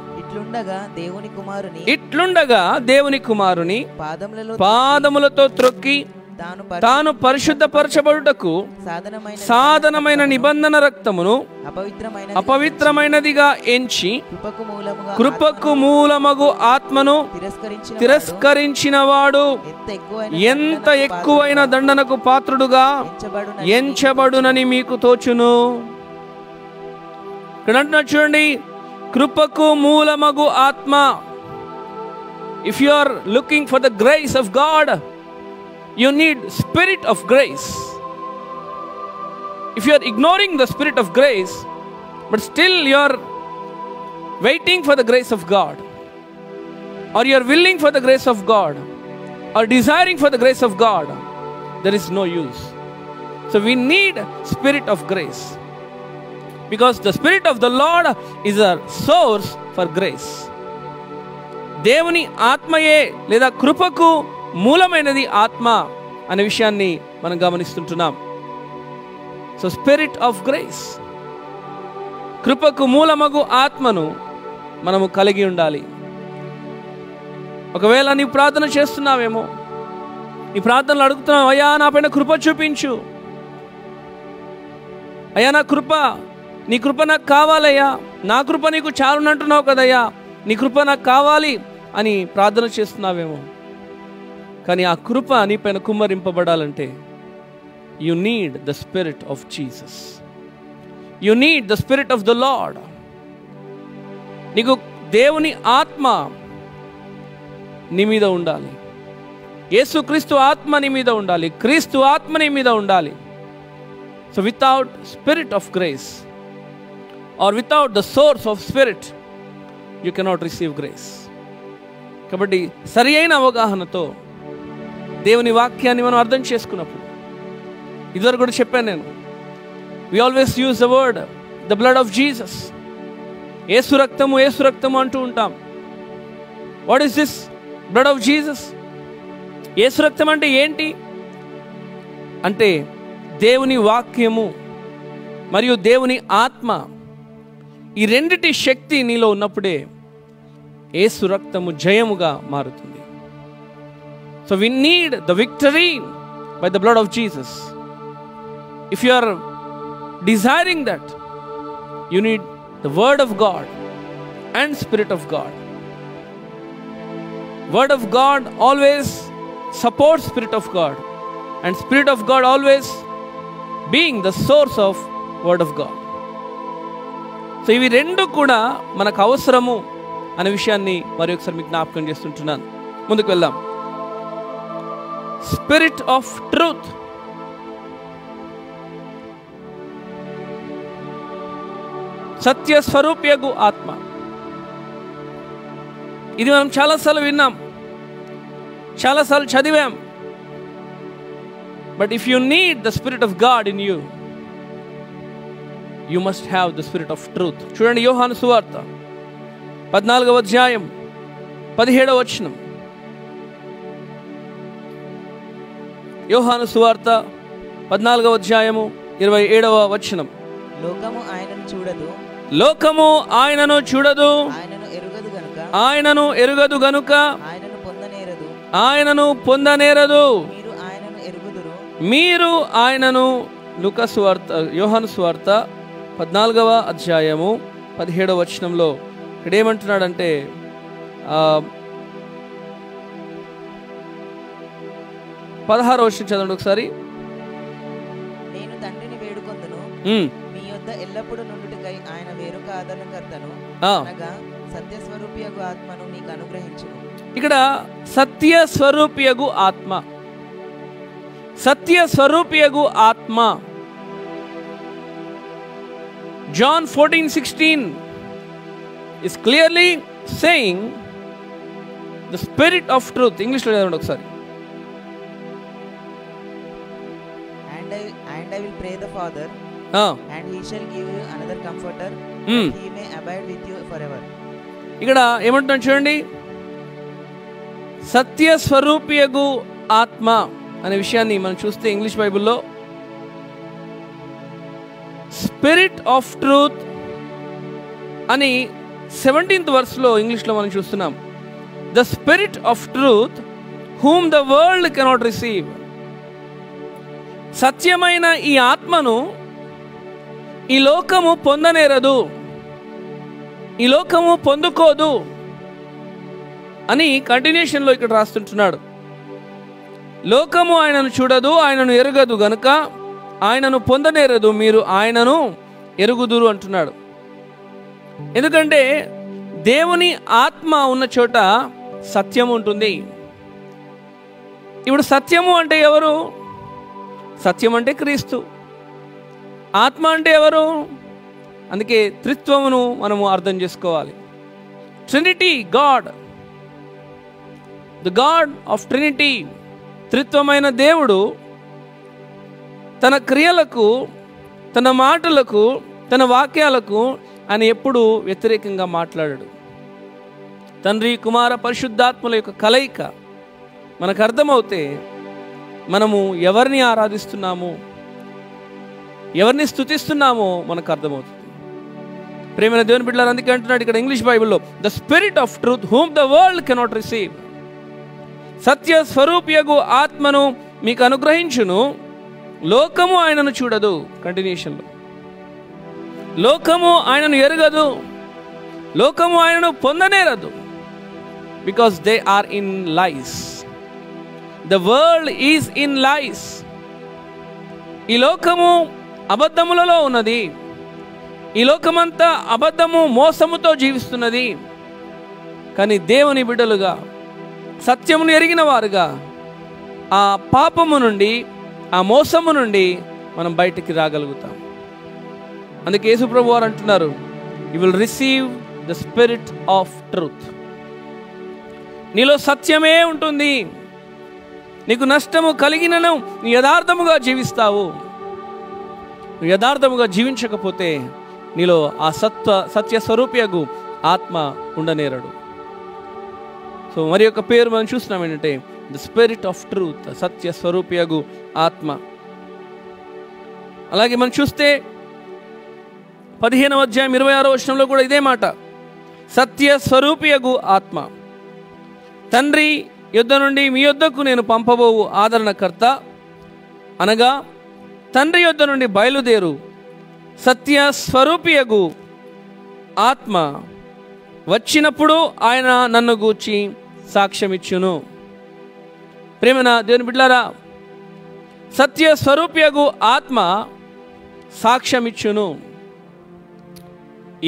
ఇట్లుండగా దేవుని కుమారుని పాదములతో త్రొక్కి తాను పరిశుద్ధపరచబడుటకు సాధనమైన నిబంధన రక్తమును అపవిత్రమైనదిగా ఎంచి కృపకు మూలమగు ఆత్మను తిరస్కరించిన వాడు ఎంత ఎక్కువైన దండనకు పాత్రుడుగా ఎంచబడునని మీకు తోచును. ఇక్కడ అంటున్నారు చూడండి, కృపకు మూలమగు ఆత్మ. If you are looking for the grace of God, you need spirit of grace. If you are ignoring the spirit of grace, but still you are waiting for the grace of God, or you are willing for the grace of God, or desiring for the grace of God, there is no use. So we need spirit of grace, because the spirit of the Lord is a source for grace. దేవుని ఆత్మయే లేదా కృపకు మూలమైనది ఆత్మ అనే విషయాన్ని మనం గమనిస్తుంటున్నాం. So spirit of grace, కృపకు మూలమగు ఆత్మను మనము కలిగి ఉండాలి. ఒకవేళ నీవు ప్రార్థన చేస్తున్నావేమో, ఈ ప్రార్థనలు అడుగుతున్నావు, అయ్యా నా పైన కృప చూపించు, అయ్యా నా కృప, నీ కృప నాకు కావాలయ్యా, నా కృప నీకు చాలునంటున్నావు కదయ్యా, నీ కృప నాకు కావాలి అని ప్రార్థన చేస్తున్నావేమో. కానీ ఆ కృప నీ పైన కుమ్మరింపబడాలంటే you need the spirit of Jesus, you need the spirit of the Lord. నీకు దేవుని ఆత్మ నీ మీద ఉండాలి, యేసుక్రీస్తు ఆత్మ నీ మీద ఉండాలి, క్రీస్తు ఆత్మ నీ మీద ఉండాలి. So without spirit of grace or without the source of spirit you cannot receive grace. కాబట్టి సరి అయిన అవగాహనతో దేవుని వాక్యాన్ని మనం అర్థం చేసుకున్నప్పుడు, ఇదివరకు కూడా చెప్పాను నేను, we always use the word the blood of Jesus. యేసు రక్తము, యేసు రక్తము అంటూ ఉంటాం. What is this blood of Jesus? యేసు రక్తం అంటే ఏంటి అంటే దేవుని వాక్యము మరియు దేవుని ఆత్మ, ఈ రెండిటి శక్తి నీలో ఉన్నప్పుడే యేసు రక్తము జయముగా మారుతుంది. So we need the victory by the blood of Jesus. If you are desiring that, you need the word of God and spirit of God. Word of God always supports spirit of God, and spirit of God always being the source of word of God. So ఇవి రెండు కూడా మనకు అవసరము అనే విషయాన్ని మరి ఒకసారి మీకు జ్ఞాపకం చేస్తుంటున్నాను. ముందుకు వెళ్దాం. Spirit of truth. సత్య స్వరూప్యగు ఆత్మ. ఇది మనం చాలాసార్లు విన్నాం, చాలాసార్లు చదివాం. But if you need the spirit of God in you, you must have the spirit of truth. చూడండి, యోహాను సువార్త 14వ అధ్యాయం 17వ వచనం. యోహాను సువార్త 14వ అధ్యాయము 27వ వచనం. లోకము ఆయనను చూడదు, లోకము ఆయనను చూడదు, ఆయనను ఎరుగదు గనుక ఆయనను పొందనేరదు. మీరు ఆయనను. లూకా సువార్త, యోహాను సువార్త 14వ అధ్యాయము 17వ వచనంలో ఇక్కడ ఏమంటున్నాడంటే, 16వ వచనం చదవండి ఒకసారి. నేను తండ్రిని వేడుకొందును, మీ యొద్ద ఎల్లప్పుడూ నుండుటకై ఆయన వేరొక ఆదరణకర్తను అనగా సత్యస్వరూపియగు ఆత్మను నీకు అనుగ్రహించును. ఇక్కడ సత్య స్వరూపియగు ఆత్మ, సత్య స్వరూపియగు ఆత్మ. John 14:16 is clearly saying the spirit of truth. English లో చదవండి ఒకసారి. And I will pray the Father, and he shall give you another comforter, that he may abide with you forever. ఇక్కడ ఏమంటున్నాడు చూడండి, సత్య స్వరూపియగు ఆత్మ అనే విషయాన్ని మనం చూస్తే ఇంగ్లీష్ బైబిల్లో స్పిరిట్ ఆఫ్ ట్రూత్ అని 17th వర్స్లో ఇంగ్లీష్లో మనం చూస్తున్నాం. The spirit of truth whom the world cannot receive. సత్యమైన ఈ ఆత్మను ఈ లోకము పొందనేరదు, ఈ లోకము పొందుకోదు అని కంటిన్యూషన్లో ఇక్కడ రాస్తుంటున్నాడు. లోకము ఆయనను చూడదు, ఆయనను ఎరగదు గనుక ఆయనను పొందనేరదు, మీరు ఆయనను ఎరుగుదురు అంటున్నాడు. ఎందుకంటే దేవుని ఆత్మ ఉన్న చోట సత్యం ఉంటుంది. ఇప్పుడు సత్యము అంటే ఎవరు? సత్యం అంటే క్రీస్తు. ఆత్మ అంటే ఎవరు? అందుకే త్రిత్వమును మనము అర్థం చేసుకోవాలి. Trinity God, the God of Trinity, త్రిత్వమైన దేవుడు తన క్రియలకు, తన మాటలకు, తన వాక్యాలకు ఆయన ఎప్పుడూ వ్యతిరేకంగా మాట్లాడాడు. తండ్రి, కుమార, పరిశుద్ధాత్మల యొక్క కలయిక మనకు అర్థమవుతే మనము ఎవరిని ఆరాధిస్తున్నాము, ఎవరిని స్తుతిస్తున్నామో మనకు అర్థమవుతుంది. ప్రేమైన దేవుని బిడ్డలారా, అందుకే అంటున్నాడు ఇక్కడ ఇంగ్లీష్ బైబిల్లో, the spirit of truth whom the world cannot receive. సత్య స్వరూపియగు ఆత్మను మీకు అనుగ్రహించును, లోకము ఆయనను చూడదు. కంటిన్యూషన్లో, లోకము ఆయనను ఎరగదు, లోకము ఆయనను పొందనేరదు, because they are in lies. The world is in lies. ఈ లోకము అబద్ధములలో ఉన్నది. ఈ లోకమంతా అబద్ధము, మోసముతో జీవిస్తున్నది. కానీ దేవుని బిడ్డలుగా, సత్యమును ఎరిగిన వారుగా ఆ పాపము నుండి, ఆ మోసము నుండి మనం బయటికి రాగలుగుతాం. అందుకే యేసు ప్రభు వారు అంటున్నారు, you will receive the spirit of truth. నీలో సత్యమే ఉంటుంది. నీకు నష్టము కలిగినను నీ యథార్థముగా జీవిస్తావు. నువ్వు యథార్థముగా జీవించకపోతే నీలో ఆ సత్య స్వరూపియగు ఆత్మ ఉండనేరడు. సో మరి యొక్క పేరు మనం చూస్తున్నాం ఏంటంటే ద స్పిరిట్ ఆఫ్ ట్రూత్, సత్య స్వరూపియగు ఆత్మ. అలాగే మనం చూస్తే 15వ అధ్యాయం 26వ వచనంలో కూడా ఇదే మాట, సత్య స్వరూపియగు ఆత్మ. తండ్రి యొద్ద నుండి మీ యొద్దకు నేను పంపబోవు ఆదరణకర్త, అనగా తండ్రి యొద్ద నుండి బయలుదేరు సత్య స్వరూపియగు ఆత్మ వచ్చినప్పుడు ఆయన నన్ను గూర్చి సాక్ష్యమిచ్చును. ప్రేమన దేవుని బిడ్డలారా, సత్య స్వరూపియగు ఆత్మ సాక్ష్యమిచ్చును.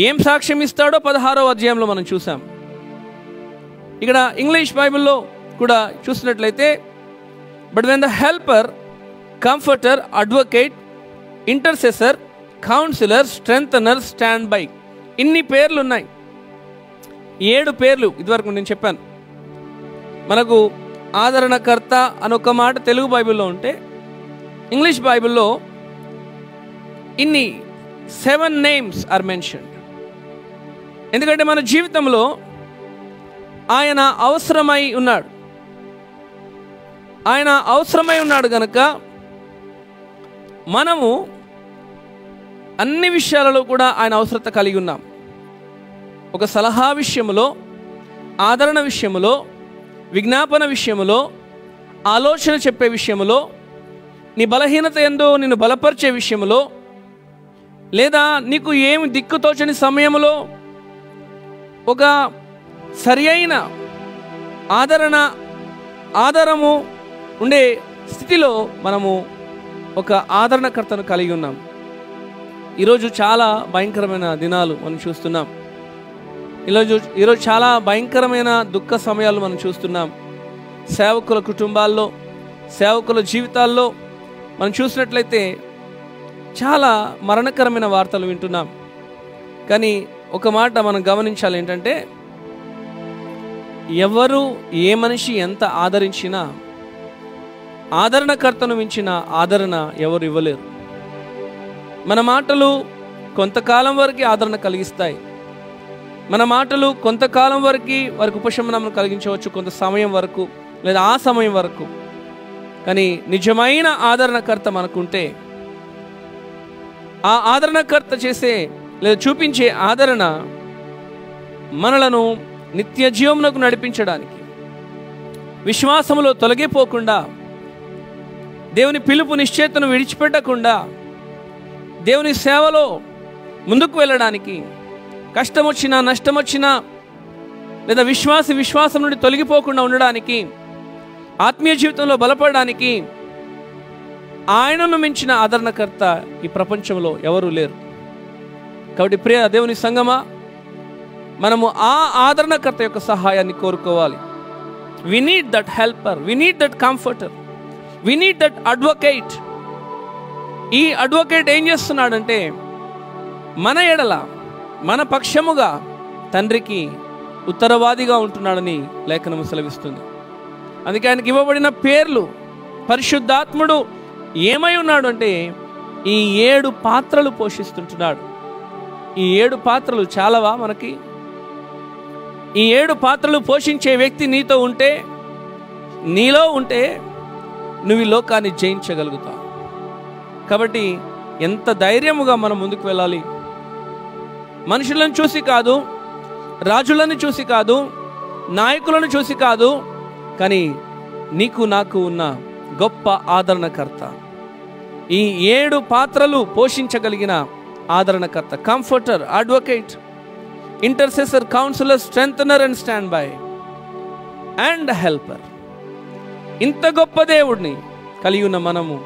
ఏం సాక్ష్యం ఇస్తాడో 16వ అధ్యాయంలో మనం చూసాం. ఇక్కడ ఇంగ్లీష్ బైబిల్లో కూడా చూసినట్లయితే, but when the helper, comforter, advocate, intercessor, counsellor, strengthener stand by. ఇన్ని పేర్లు ఉన్నాయి, 7 పేర్లు ఇదివరకు నేను చెప్పాను. మనకు ఆదరణకర్త అనొక మాట తెలుగు బైబిల్లో ఉంటే, ఇంగ్లీష్ బైబిల్లో ఇన్ని 7 నేమ్స్ ఆర్ మెన్షన్డ్. ఎందుకంటే మన జీవితంలో ఆయన అవసరమై ఉన్నాడు. ఆయన అవసరమై ఉన్నాడు కనుక మనము అన్ని విషయాలలో కూడా ఆయన అవసరత కలిగి ఉన్నాం. ఒక సలహా విషయములో, ఆదరణ విషయములో, విజ్ఞాపన విషయములో, ఆలోచన చెప్పే విషయములో, నీ బలహీనత ఏందో నిన్ను బలపరిచే విషయములో, లేదా నీకు ఏమి దిక్కుతోచని సమయంలో ఒక సరి అయిన ఆధారము ఉండే స్థితిలో మనము ఒక ఆదరణకర్తను కలిగి ఉన్నాం. ఈరోజు చాలా భయంకరమైన దినాలు మనం చూస్తున్నాం. ఈరోజు చాలా భయంకరమైన దుఃఖ సమయాలు మనం చూస్తున్నాం. సేవకుల కుటుంబాల్లో, సేవకుల జీవితాల్లో మనం చూసినట్లయితే చాలా మరణకరమైన వార్తలు వింటున్నాం. కానీ ఒక మాట మనం గమనించాలి, ఏంటంటే ఎవరు ఏ మనిషి ఎంత ఆదరించినా ఆదరణకర్తను మించిన ఆదరణ ఎవరు ఇవ్వలేరు. మన మాటలు కొంతకాలం వరకు ఆదరణ కలిగిస్తాయి. మన మాటలు కొంతకాలం వరకు ఉపశమనం కలిగించవచ్చు, కొంత సమయం వరకు లేదా ఆ సమయం వరకు. కానీ నిజమైన ఆదరణకర్త మనకుంటే, ఆ ఆదరణకర్త చేసే లేదా చూపించే ఆదరణ మనలను నిత్య జీవమునకు నడిపించడానికి, విశ్వాసములో తొలగిపోకుండా, దేవుని పిలుపు నిశ్చయితను విడిచిపెట్టకుండా, దేవుని సేవలో ముందుకు వెళ్ళడానికి, కష్టం వచ్చినా నష్టం వచ్చినా లేదా విశ్వాసం నుండి తొలగిపోకుండా ఉండడానికి, ఆత్మీయ జీవితంలో బలపడడానికి ఆయనను మించిన ఆదరణకర్త ఈ ప్రపంచంలో ఎవరూ లేరు. కాబట్టి ప్రియ దేవుని సంగమా, మనము ఆ ఆదరణకర్త యొక్క సహాయాన్ని కోరుకోవాలి. We need that helper, we need that comforter, we need that advocate. ఈ అడ్వకేట్ ఏం చేస్తున్నాడంటే మన ఎడల, మన పక్షముగా తండ్రికి ఉత్తరవాదిగా ఉంటున్నాడని లేఖనము సెలవిస్తుంది. అందుకే ఆయనకి ఇవ్వబడిన పేర్లు, పరిశుద్ధాత్ముడు ఏమై ఉన్నాడు అంటే ఈ 7 పాత్రలు పోషిస్తుంటున్నాడు. ఈ 7 పాత్రలు చాలావా మనకి? ఈ 7 పాత్రలు పోషించే వ్యక్తి నీతో ఉంటే, నీలో ఉంటే నువ్వు ఈ లోకాన్ని జయించగలుగుతావు. కాబట్టి ఎంత ధైర్యముగా మనం ముందుకు వెళ్ళాలి. మనుషులను చూసి కాదు, రాజులను చూసి కాదు, నాయకులను చూసి కాదు, కానీ నీకు నాకు ఉన్న గొప్ప ఆదరణకర్త, ఈ 7 పాత్రలు పోషించగలిగిన ఆదరణకర్త, comforter, advocate, intercessor, counsellor, strengthener and stand by and helper. ఇంత గొప్ప దేవుడిని కలిగి ఉన్న మనము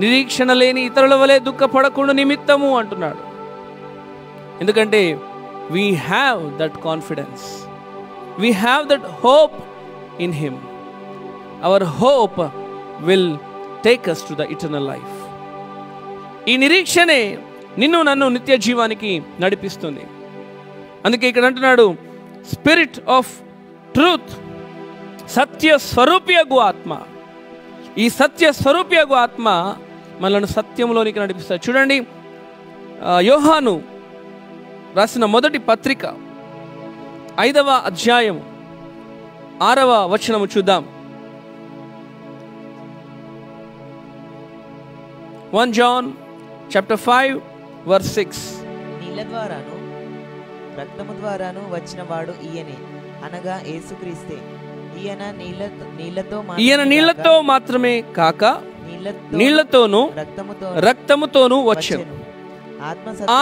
నిరీక్షణ లేని ఇతరుల వలె దుఃఖపడకుండా నిమిత్తము అంటున్నాడు. ఎందుకంటే we have that confidence, we have that hope in him. Our hope will take us to the eternal life. ఈ నిరీక్షణే నిన్ను నన్ను నిత్య జీవానికి నడిపిస్తుంది. అందుకే ఇక్కడ అంటున్నాడు, స్పిరిట్ ఆఫ్ ట్రూత్, సత్య స్వరూపియగు ఆత్మ. ఈ సత్య స్వరూపియగు ఆత్మ మనల్ని సత్యంలోనికి నడిపిస్తాడు. చూడండి, యోహాను రాసిన మొదటి పత్రిక 5వ అధ్యాయం 6వ వచనము చూద్దాం. 1 John chapter 5 verse 6. నీళ్ళ ద్వారాను రక్తము ద్వారాను వచ్చిన వాడు ఈయనే, అనగా యేసుక్రీస్తే. ఈయన నీళ్లతో మాత్రమే కాక నీళ్లతోనూ రక్తముతోనూ వచ్చెను.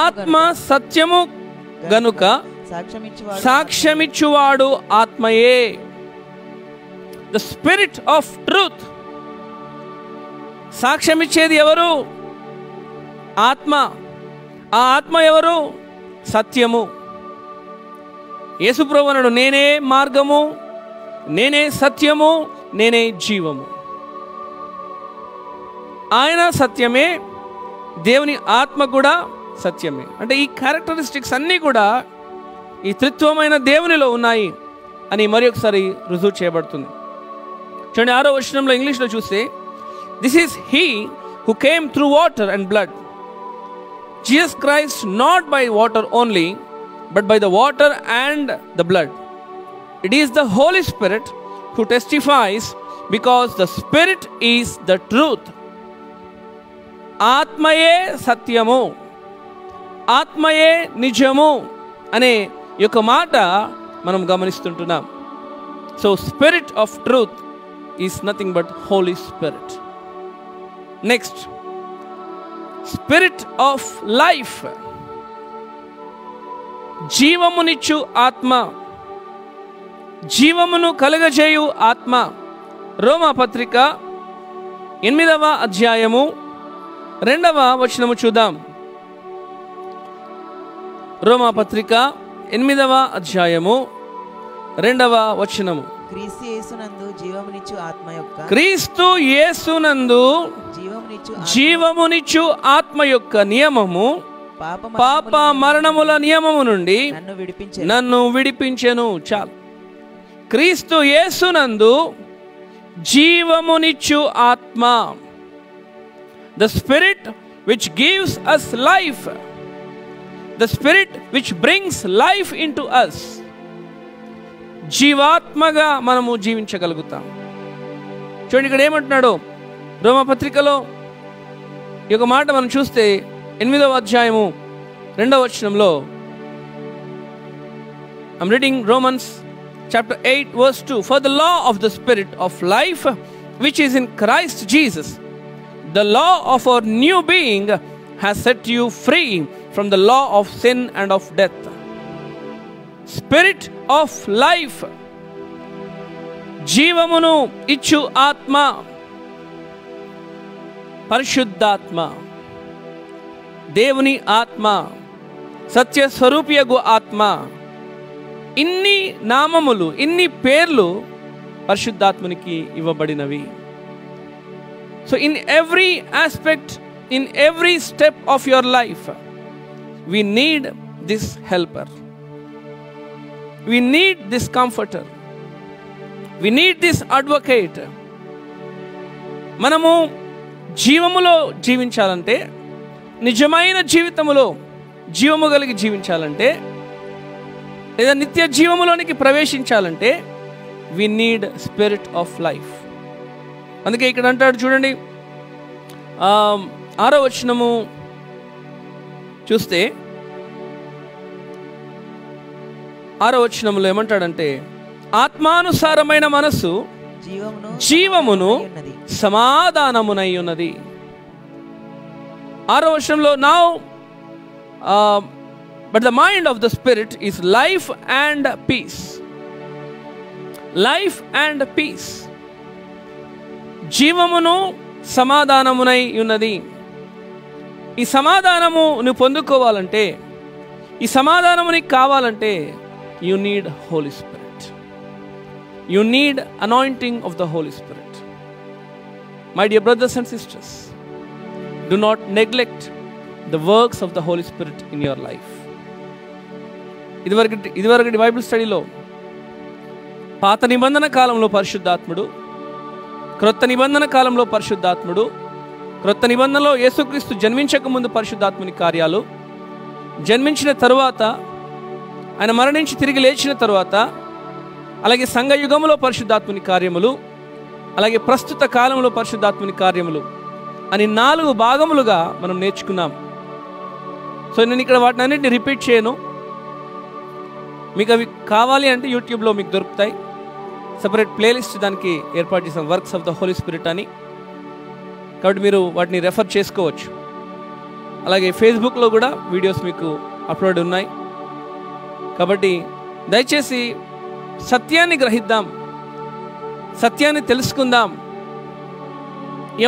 ఆత్మ సత్యము గనుక సాక్ష్యమిచ్చువాడు ఆత్మయే. The spirit of truth. సాక్ష్యమిచ్చేది ఎవరు? ఆత్మ. ఆ ఆత్మ ఎవరు? సత్యము. యేసుప్రభువు అన్నాడు, నేనే మార్గము, నేనే సత్యము, నేనే జీవము. ఆయన సత్యమే, దేవుని ఆత్మ కూడా సత్యమే. అంటే ఈ క్యారెక్టరిస్టిక్స్ అన్నీ కూడా ఈ త్రిత్వమైన దేవునిలో ఉన్నాయి అని మరి ఒకసారి రుజువు చేయబడుతుంది. చూడండి, 6వ వచనంలో ఇంగ్లీష్లో చూస్తే, this is he who came through water and blood, Jesus Christ not by water only but by the water and the blood. It is the Holy Spirit who testifies, because the Spirit is the truth. ఆత్మయే సత్యము, ఆత్మయే నిజము అనే యొక్క మాట మనం గమనిస్తుంటున్నాం. So spirit of truth is nothing but Holy Spirit. Next, spirit of life, జీవమునిచ్చు ఆత్మ, జీవమును కలుగజేయు ఆత్మ. రోమా పత్రిక 8వ అధ్యాయము 2వ వచనము చూద్దాం. రోమాపత్రిక 8వ అధ్యాయము 2వ వచనము. క్రీస్తు యేసునందు జీవమునిచ్చు ఆత్మ యొక్క క్రీస్తు యేసునందు జీవమునిచ్చు ఆత్మ యొక్క నియమము పాప మరణముల నియమము నుండి నన్ను విడిపించెను. చాలు. క్రీస్తు యేసునందు జీవమునిచ్చు ఆత్మ, the spirit which gives us life, the spirit which brings life into us. జీవాత్మగా మనము జీవించగలుగుతాం. చూడండి ఇక్కడ ఏమంటున్నాడు రోమపత్రికలో. ఈ యొక్క మాట మనం చూస్తే 8వ అధ్యాయము 2వ వచనంలో, I'm reading Romans chapter 8 verse 2. For the law of the spirit of life which is in Christ Jesus, the law of our new being has set you free from the law of sin and of death. Spirit of life, జీవమును ఇచ్చు ఆత్మ, పరిశుద్ధాత్మ, దేవుని ఆత్మ, సత్య స్వరూపియగు ఆత్మ, ఇన్ని నామములు, ఇన్ని పేర్లు పరిశుద్ధాత్మనికి ఇవ్వబడినవి. So in every aspect, in every step of your life we need this helper, we need this comforter, we need this advocate. మనము జీవములో జీవించాలంటే, నిజమైన జీవితములో జీవము కలిగి జీవించాలంటే, లేదా నిత్య జీవములోనికి ప్రవేశించాలంటే we need spirit of life. అందుకే ఇక్కడ అంటాడు చూడండి, 6వ వచనము చూస్తే 6వ వచనంలో ఏమంటాడంటే, ఆత్మానుసారమైన మనస్సు జీవమును సమాధానమునై ఉన్నది. 6వ వచనంలో now but the mind of the spirit is life and peace. Life and peace, జీవమును సమాధానమునై ఉన్నది. ఈ సమాధానము నువ్వు పొందుకోవాలంటే, ఈ సమాధానము నీకు కావాలంటే, you need Holy Spirit. You need anointing of the Holy Spirit. My dear brothers and sisters, do not neglect the works of the Holy Spirit in your life. ఇదివరకటి బైబిల్ స్టడీలో పాత నిబంధన కాలంలో పరిశుద్ధాత్ముడు, క్రొత్త నిబంధన కాలంలో పరిశుద్ధాత్ముడు, క్రొత్త నిబంధనలో యేసుక్రీస్తు జన్మించక ముందు పరిశుద్ధాత్ముని కార్యాలు, జన్మించిన తరువాత, ఆయన మరణించి తిరిగి లేచిన తరువాత, అలాగే సంఘయుగములో పరిశుద్ధాత్ముని కార్యములు, అలాగే ప్రస్తుత కాలంలో పరిశుద్ధాత్ముని కార్యములు అని 4 భాగములుగా మనం నేర్చుకున్నాం. సో నేను ఇక్కడ వాటిని అన్నింటినీ రిపీట్ చేయను. మీకు అవి కావాలి అంటే యూట్యూబ్లో మీకు దొరుకుతాయి. సపరేట్ ప్లేలిస్ట్ దానికి ఏర్పాటు చేసాం, works of the Holy Spirit అని. కాబట్టి మీరు వాటిని రెఫర్ చేసుకోవచ్చు. అలాగే ఫేస్బుక్లో కూడా వీడియోస్ మీకు అప్లోడ్ ఉన్నాయి. కాబట్టి దయచేసి సత్యాన్ని గ్రహిద్దాం, సత్యాన్ని తెలుసుకుందాం.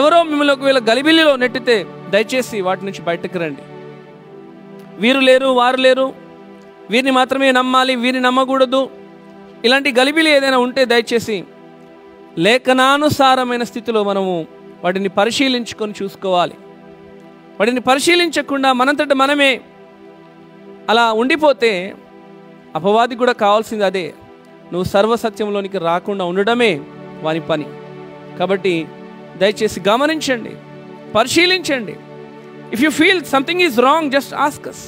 ఎవరో మిమ్మల్ని ఒకవేళ గలిబిలిలో నెట్టితే దయచేసి వాటి నుంచి బయటకు రండి. వీరు లేరు, వారు లేరు, వీరిని మాత్రమే నమ్మాలి, వీరిని నమ్మకూడదు, ఇలాంటి గలిబిలి ఏదైనా ఉంటే దయచేసి లేఖనానుసారమైన స్థితిలో మనము వాటిని పరిశీలించుకొని చూసుకోవాలి. వాటిని పరిశీలించకుండా మనంతట మనమే అలా ఉండిపోతే అపవాది కూడా కావాల్సింది అదే, నువ్వు సర్వసత్యంలోనికి రాకుండా ఉండడమే వాని పని. కాబట్టి దయచేసి గమనించండి, పరిశీలించండి. If you feel something is wrong, just ask us.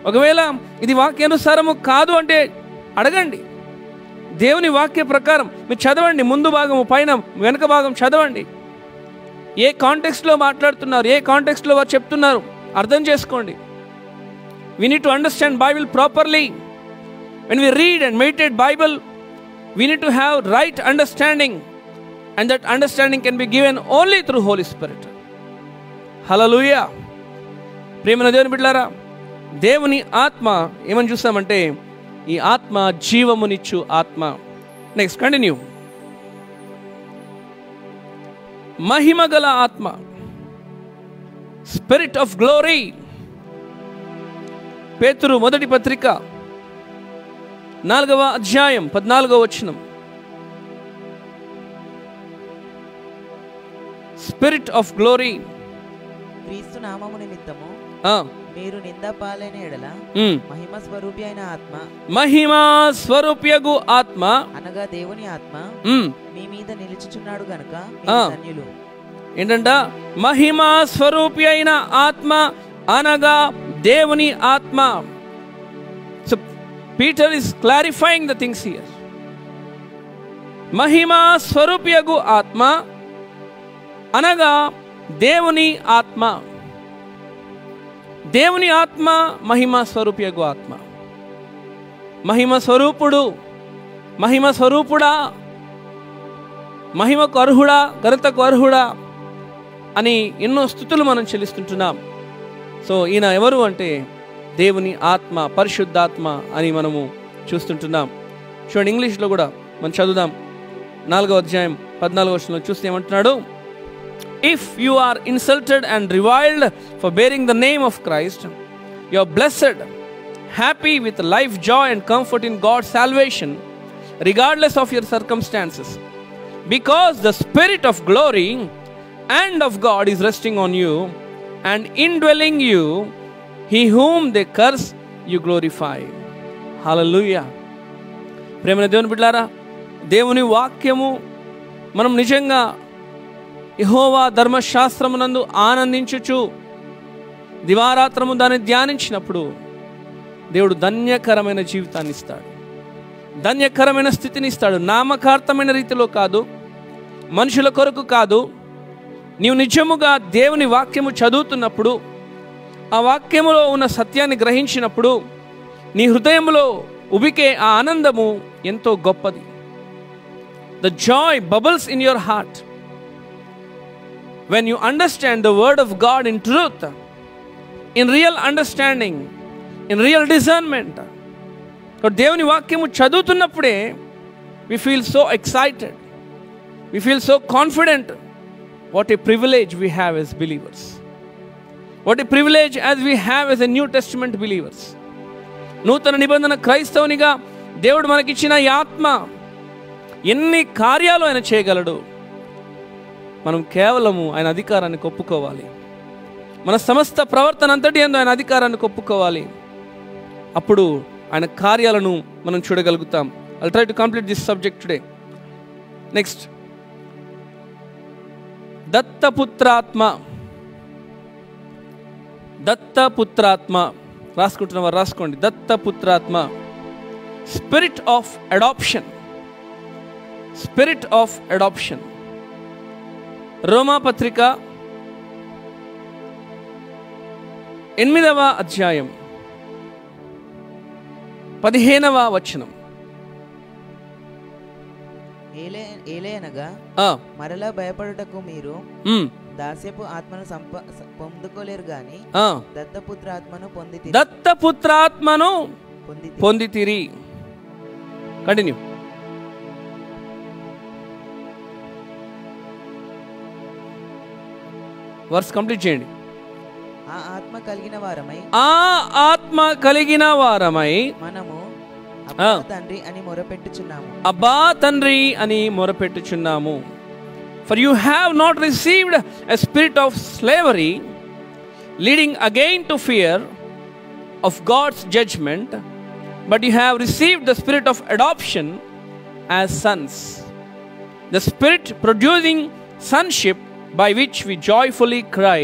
ఒకవేళ ఇది వాక్యానుసారము కాదు అంటే అడగండి. దేవుని వాక్య ప్రకారం మీరు చదవండి, ముందు భాగము, పైన వెనక భాగం చదవండి. ఏ కాంటెక్స్ట్లో మాట్లాడుతున్నారు, ఏ కాంటెక్స్ట్లో వారు చెప్తున్నారు అర్థం చేసుకోండి. We need to understand Bible properly. When we read and meditate Bible, we need to have right understanding, and that understanding can be given only through Holy Spirit. Hallelujah. ప్రియమైన దేవుని బిడ్డలారా, దేవుని ఆత్మ ఏమని చూస్తామంటే, ఈ ఆత్మ జీవమునిచ్చు ఆత్మ. Next continue. మహిమగల ఆత్మ, స్పిరిట్ ఆఫ్ గ్లోరీ. పేతురు మొదటి పత్రిక 4వ అధ్యాయం 14వ వచనం. Spirit of glory. క్రీస్తు నామము నిమిత్తము మీరు నింద పాలైన ఎడల మహిమ స్వరూపి అయిన ఆత్మ, మహిమా స్వరూప్యగు ఆత్మ అనగా దేవుని ఆత్మ మీ మీద నిలుచుచున్నాడు గనుక ధన్యులు. ఏంటంట? మహిమా స్వరూపి అయిన ఆత్మ అనగా దేవుని ఆత్మ. So Peter is clarifying the things here. మహిమా స్వరూప్యగు ఆత్మ అనగా దేవుని ఆత్మ. దేవుని ఆత్మ మహిమ స్వరూపయగు ఆత్మ. మహిమ స్వరూపుడు, మహిమ స్వరూపుడా, మహిమకు అర్హుడా, ఘనతకు అర్హుడా అని ఎన్నో స్తుతులు మనం చెల్లిస్తుంటున్నాం. సో ఈయన ఎవరు అంటే దేవుని ఆత్మ, పరిశుద్ధాత్మ అని మనము చూస్తుంటున్నాం. చూడండి, ఇంగ్లీష్లో కూడా మనం చదువుదాం. 4వ అధ్యాయం 14వ వచనంలో చూస్తే ఏమంటున్నాడు? If you are insulted and reviled for bearing the name of Christ, you are blessed, happy with life, joy and comfort in God's salvation, regardless of your circumstances, because the Spirit of glory and of God is resting on you and indwelling you. He whom they curse, you glorify. Hallelujah. ప్రేమైన దేవుని బిడ్డలారా, దేవుని వాక్యము మనం నిజంగా యెహోవా ధర్మశాస్త్రమునందు ఆనందించుచు దివారాత్రము దాన్ని ధ్యానించినప్పుడు దేవుడు ధన్యకరమైన జీవితాన్ని ఇస్తాడు, ధన్యకరమైన స్థితిని ఇస్తాడు. నామకార్థమైన రీతిలో కాదు, మనుషుల కొరకు కాదు. నీవు నిజముగా దేవుని వాక్యము చదువుతున్నప్పుడు, ఆ వాక్యములో ఉన్న సత్యాన్ని గ్రహించినప్పుడు నీ హృదయంలో ఉబికే ఆ ఆనందము ఎంతో గొప్పది. The Joy bubbles in your heart when you understand the word of God in truth, in real understanding, in real discernment. దేవుని వాక్యము చదువుతున్నప్పుడే we feel so excited, we feel so confident. What a privilege we have as believers, what a privilege as we have as a New Testament believers. నూతన నిబంధన క్రైస్తవునిగా దేవుడు మనకిచ్చిన ఈ ఆత్మ ఎన్ని కార్యాలు ఆయన చేయగలడు. మనం కేవలము ఆయన అధికారాన్ని ఒప్పుకోవాలి. మన సమస్త ప్రవర్తన అంతటి యందు ఆయన అధికారాన్ని ఒప్పుకోవాలి. అప్పుడు ఆయన కార్యాలను మనం చూడగలుగుతాం. I'll try to complete this subject today. Next, దత్తపుత్రాత్మ. దత్తపుత్రాత్మ రాసుకుంటున్న వారు రాసుకోండి. దత్తపుత్రాత్మ, spirit of adoption. Spirit of adoption. రోమా పత్రిక 8వ అధ్యాయం 15వ వచనం. ఏలయనగా మరలా భయపడుటకు మీరు దాస్యపు ఆత్మను పొందుకోలేరు గాని దత్తపుత్రాత్మను పొందితిరి. కంటిన్యూ. వర్స్ కంప్లీట్ చేయండి. ఆ ఆత్మ కలిగిన వారమై మనము అబ్బా తండ్రి అని మొరపెట్టుచున్నాము. అబ్బా తండ్రి అని మొరపెట్టుచున్నాము. For you have not received a spirit of slavery, leading again to fear of God's judgment, but you have received the spirit of adoption as sons, the spirit producing sonship, by which we joyfully cry,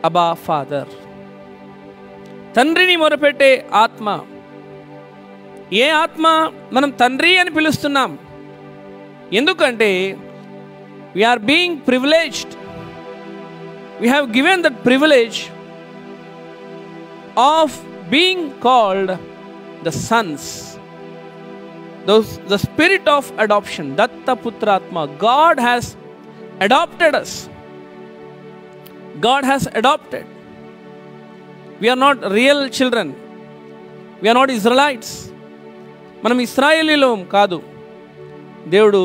Abba, Father. తండ్రిని మొరపెట్టే ఆత్మ. ఏ ఆత్మ? మనం తండ్రి అని పిలుస్తున్నాం. ఎందుకంటే we are being privileged, we have given that privilege of being called the sons. The spirit of adoption, Dattaputratma. God has adopted us. God has adopted. We are not real children. We are not Israelites. మనం ఇశ్రాయేలీలం కాదు. దేవుడు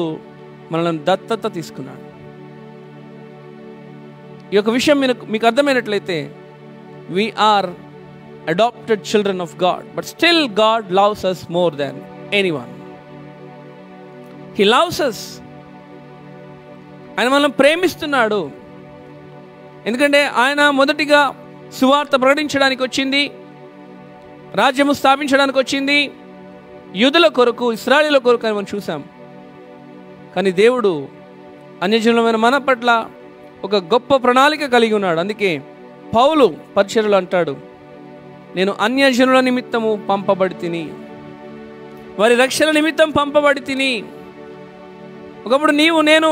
మనల్ని దత్తత తీసుకున్నాడు. ఈ యొక్క విషయం మీకు అర్థమైనట్లయితే we are adopted children of God, but still God loves us more than anyone. He loves us. ఆయన మనల్ని ప్రేమిస్తున్నాడు. ఎందుకంటే ఆయన మొదటిగా సువార్త ప్రకటించడానికి వచ్చింది, రాజ్యము స్థాపించడానికి వచ్చింది, యూదుల కొరకు, ఇశ్రాయేలుల కొరకు అని మనం చూసాం. కానీ దేవుడు అన్యజనులమైన మన పట్ల ఒక గొప్ప ప్రణాళిక కలిగి ఉన్నాడు. అందుకే పౌలు పరిచర్యలో అంటాడు, నేను అన్యజనుల నిమిత్తము పంపబడి తిని, వారి రక్షణ నిమిత్తం పంపబడి తిని. ఒకప్పుడు నీవు నేను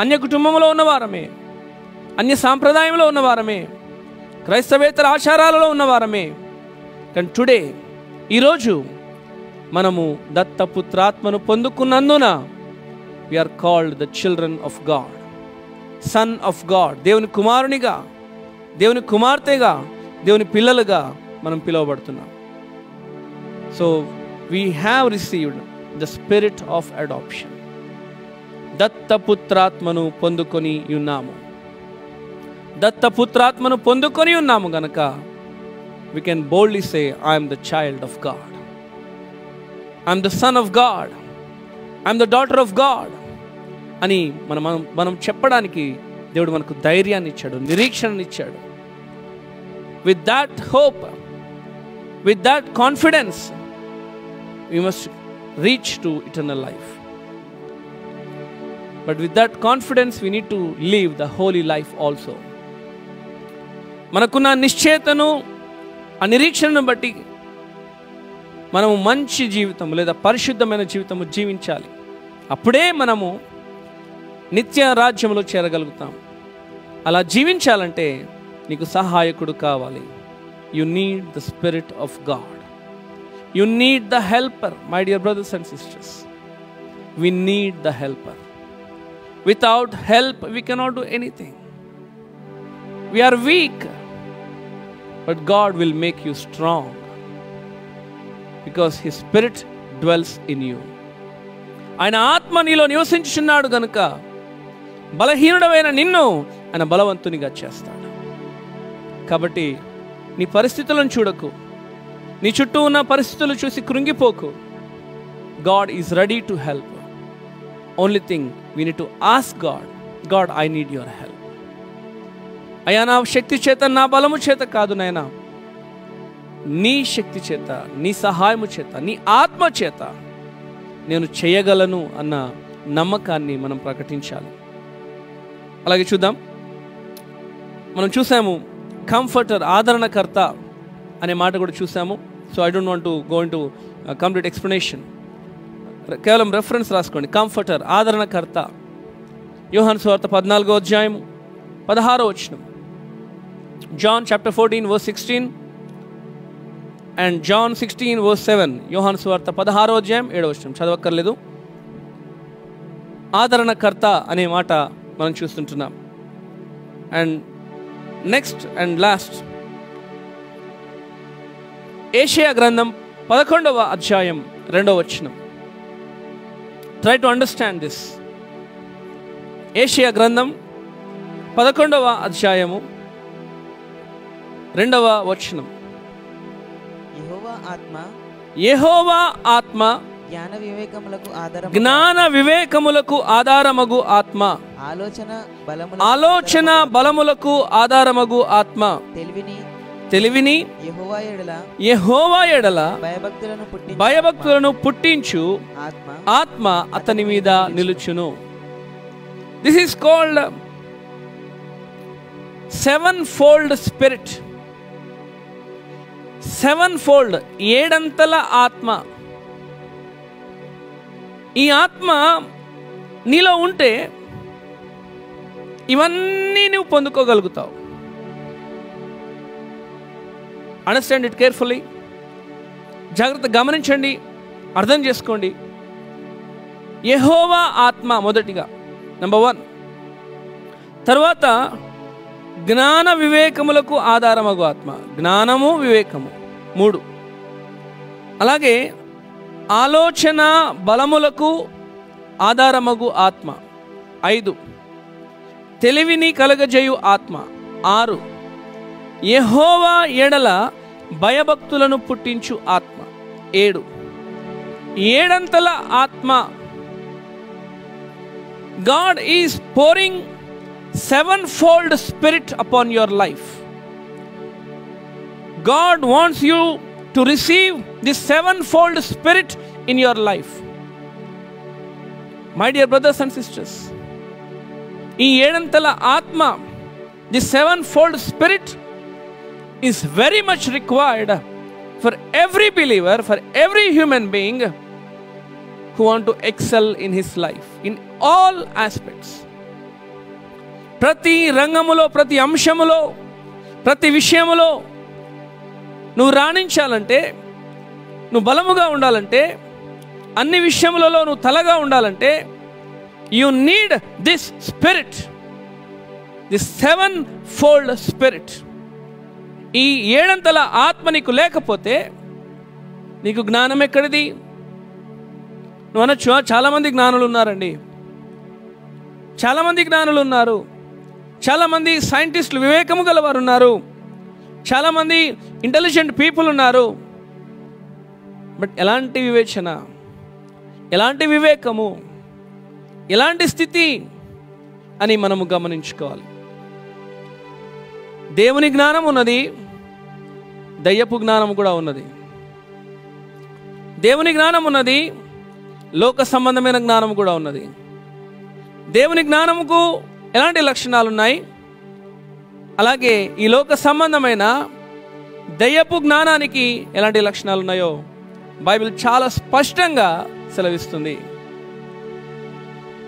అన్య కుటుంబంలో ఉన్నవారమే, అన్య సాంప్రదాయంలో ఉన్నవారమే, క్రైస్తవేతర ఆచారాలలో ఉన్నవారమే. కానీ టుడే, ఈరోజు మనము దత్తపుత్రాత్మను పొందుకున్నందున we are called the children of God, son of God. దేవుని కుమారునిగా, దేవుని కుమార్తెగా, దేవుని పిల్లలుగా మనం పిలువబడుతున్నాం. So we have received the spirit of adoption. దత్తపుత్రాత్మను పొందుకొని ఉన్నాము. దత్తపుత్రాత్మను పొందుకొని ఉన్నాము గనక we can boldly say, I am the child of God, I am the son of God, I am the daughter of God అని మనం చెప్పడానికి దేవుడు మనకు ధైర్యాన్ని ఇచ్చాడు, నిరీక్షణని ఇచ్చాడు. With that hope, with that confidence, we must reach to eternal life. But with that confidence, we need to live the holy life also. మనకున్న నిశ్చయతను, ఆ నిరీక్షణను బట్టి మనము మంచి జీవితం లేదా పరిశుద్ధమైన జీవితము జీవించాలి. అప్పుడే మనము నిత్య రాజ్యంలో చేరగలుగుతాం. అలా జీవించాలంటే నీకు సహాయకుడు కావాలి. You need the spirit of God. You need the helper. My dear brothers and sisters, we need the helper. Without help we cannot do anything. We are weak, but God will make you strong because His Spirit dwells in you. ఆయన ఆత్మ నీలో నివసించుచున్నాడు గనుక బలహీనుడమైన నిన్ను ఆయన బలవంతునిగా చేస్తాడు. కాబట్టి నీ పరిస్థితులను చూడకు, నీ చుట్టూ ఉన్న పరిస్థితులు చూసి కృంగిపోకు. God is ready to help. Only thing we need to ask God, God, I need your help. అయ్యా, నా శక్తి చేత, నా బలము చేత కాదు నాయనా, నీ శక్తి చేత, నీ సహాయము చేత, నీ ఆత్మ చేత నేను చేయగలను అన్న నమ్మకాన్ని మనం ప్రకటించాలి. అలాగే చూద్దాం, మనం చూసాము కంఫర్టర్, ఆదరణకర్త అనే మాట కూడా చూసాము. So I don't want to go into complete explanation, కేవలం రెఫరెన్స్ రాసుకోండి. కంఫర్టర్, ఆదరణకర్త. యోహాను సువార్త 14వ అధ్యాయం 16వ వచనం. John chapter 14 verse 16 and John 16 verse 7. యోహాను సువార్త 16వ అధ్యాయం 7వ వచనం చదవక్కర్లేదు. ఆదరణకర్త అనే మాట మనం చూస్తుంటున్నాం. అండ్ నెక్స్ట్ అండ్ లాస్ట్, ఏషియా గ్రంథం 11వ అధ్యాయం 2వ వచనం. Try to understand this. ఏషియా గ్రంథం 11వ అధ్యాయము 2వ వచనం. యెహోవా ఆత్మ జ్ఞాన వివేకములకు ఆధారమగు ఆత్మ, ఆలోచన బలములకు ఆధారమగు ఆత్మ, తెలివిని యెహోవా ఎడల భయభక్తులను పుట్టించు ఆత్మ అతని మీద నిలుచును. This is called sevenfold spirit. Sevenfold, ఏడంతల ఆత్మ. ఈ ఆత్మ నీలో ఉంటే ఇవన్నీ నువ్వు పొందుకోగలుగుతావు. Understand it carefully. జాగ్రత్త గమనించండి, అర్థం చేసుకోండి. యెహోవా ఆత్మ మొదటిగా, నెంబర్ 1. తర్వాత జ్ఞాన వివేకములకు ఆధారమగు ఆత్మ, జ్ఞానము వివేకము 3. అలాగే ఆలోచన బలములకు ఆధారమగు ఆత్మ 5. తెలివిని కలగజేయు ఆత్మ 6. యెహోవా ఎడల భయభక్తులను పుట్టించు ఆత్మ. 7 ఏడంతల ఆత్మ. God is pouring sevenfold spirit upon your life. God wants you to receive this sevenfold spirit in your life. My dear brothers and sisters, ఈ ఏడంతల ఆత్మ, the sevenfold spirit is very much required for every believer, for every human being who want to excel in his life in all aspects. ప్రతి రంగములో, ప్రతి అంశములో, ప్రతి విషయములో నువ్వు రాణించాలంటే, నువ్వు బలముగా ఉండాలంటే, అన్ని విషయములలో నువ్వు తలగా ఉండాలంటే, you need this spirit, this sevenfold spirit. ఈ ఏడంతల ఆత్మ నీకు లేకపోతే నీకు జ్ఞానం ఎక్కడిది? నువ్వు అనొచ్చు, చాలామంది జ్ఞానులు ఉన్నారండి, చాలామంది జ్ఞానులు ఉన్నారు, చాలామంది సైంటిస్టులు, వివేకము గలవారు ఉన్నారు, చాలామంది ఇంటెలిజెంట్ పీపుల్ ఉన్నారు. బట్ ఎలాంటి వివేచన, ఎలాంటి వివేకము, ఎలాంటి స్థితి అని మనము గమనించుకోవాలి. దేవుని జ్ఞానం ఉన్నది, దయ్యపు జ్ఞానం కూడా ఉన్నది. దేవుని జ్ఞానం ఉన్నది, లోక సంబంధమైన జ్ఞానం కూడా ఉన్నది. దేవుని జ్ఞానముకు ఎలాంటి లక్షణాలు ఉన్నాయి, అలాగే ఈ లోక సంబంధమైన దయ్యపు జ్ఞానానికి ఎలాంటి లక్షణాలు ఉన్నాయో బైబిల్ చాలా స్పష్టంగా సెలవిస్తుంది.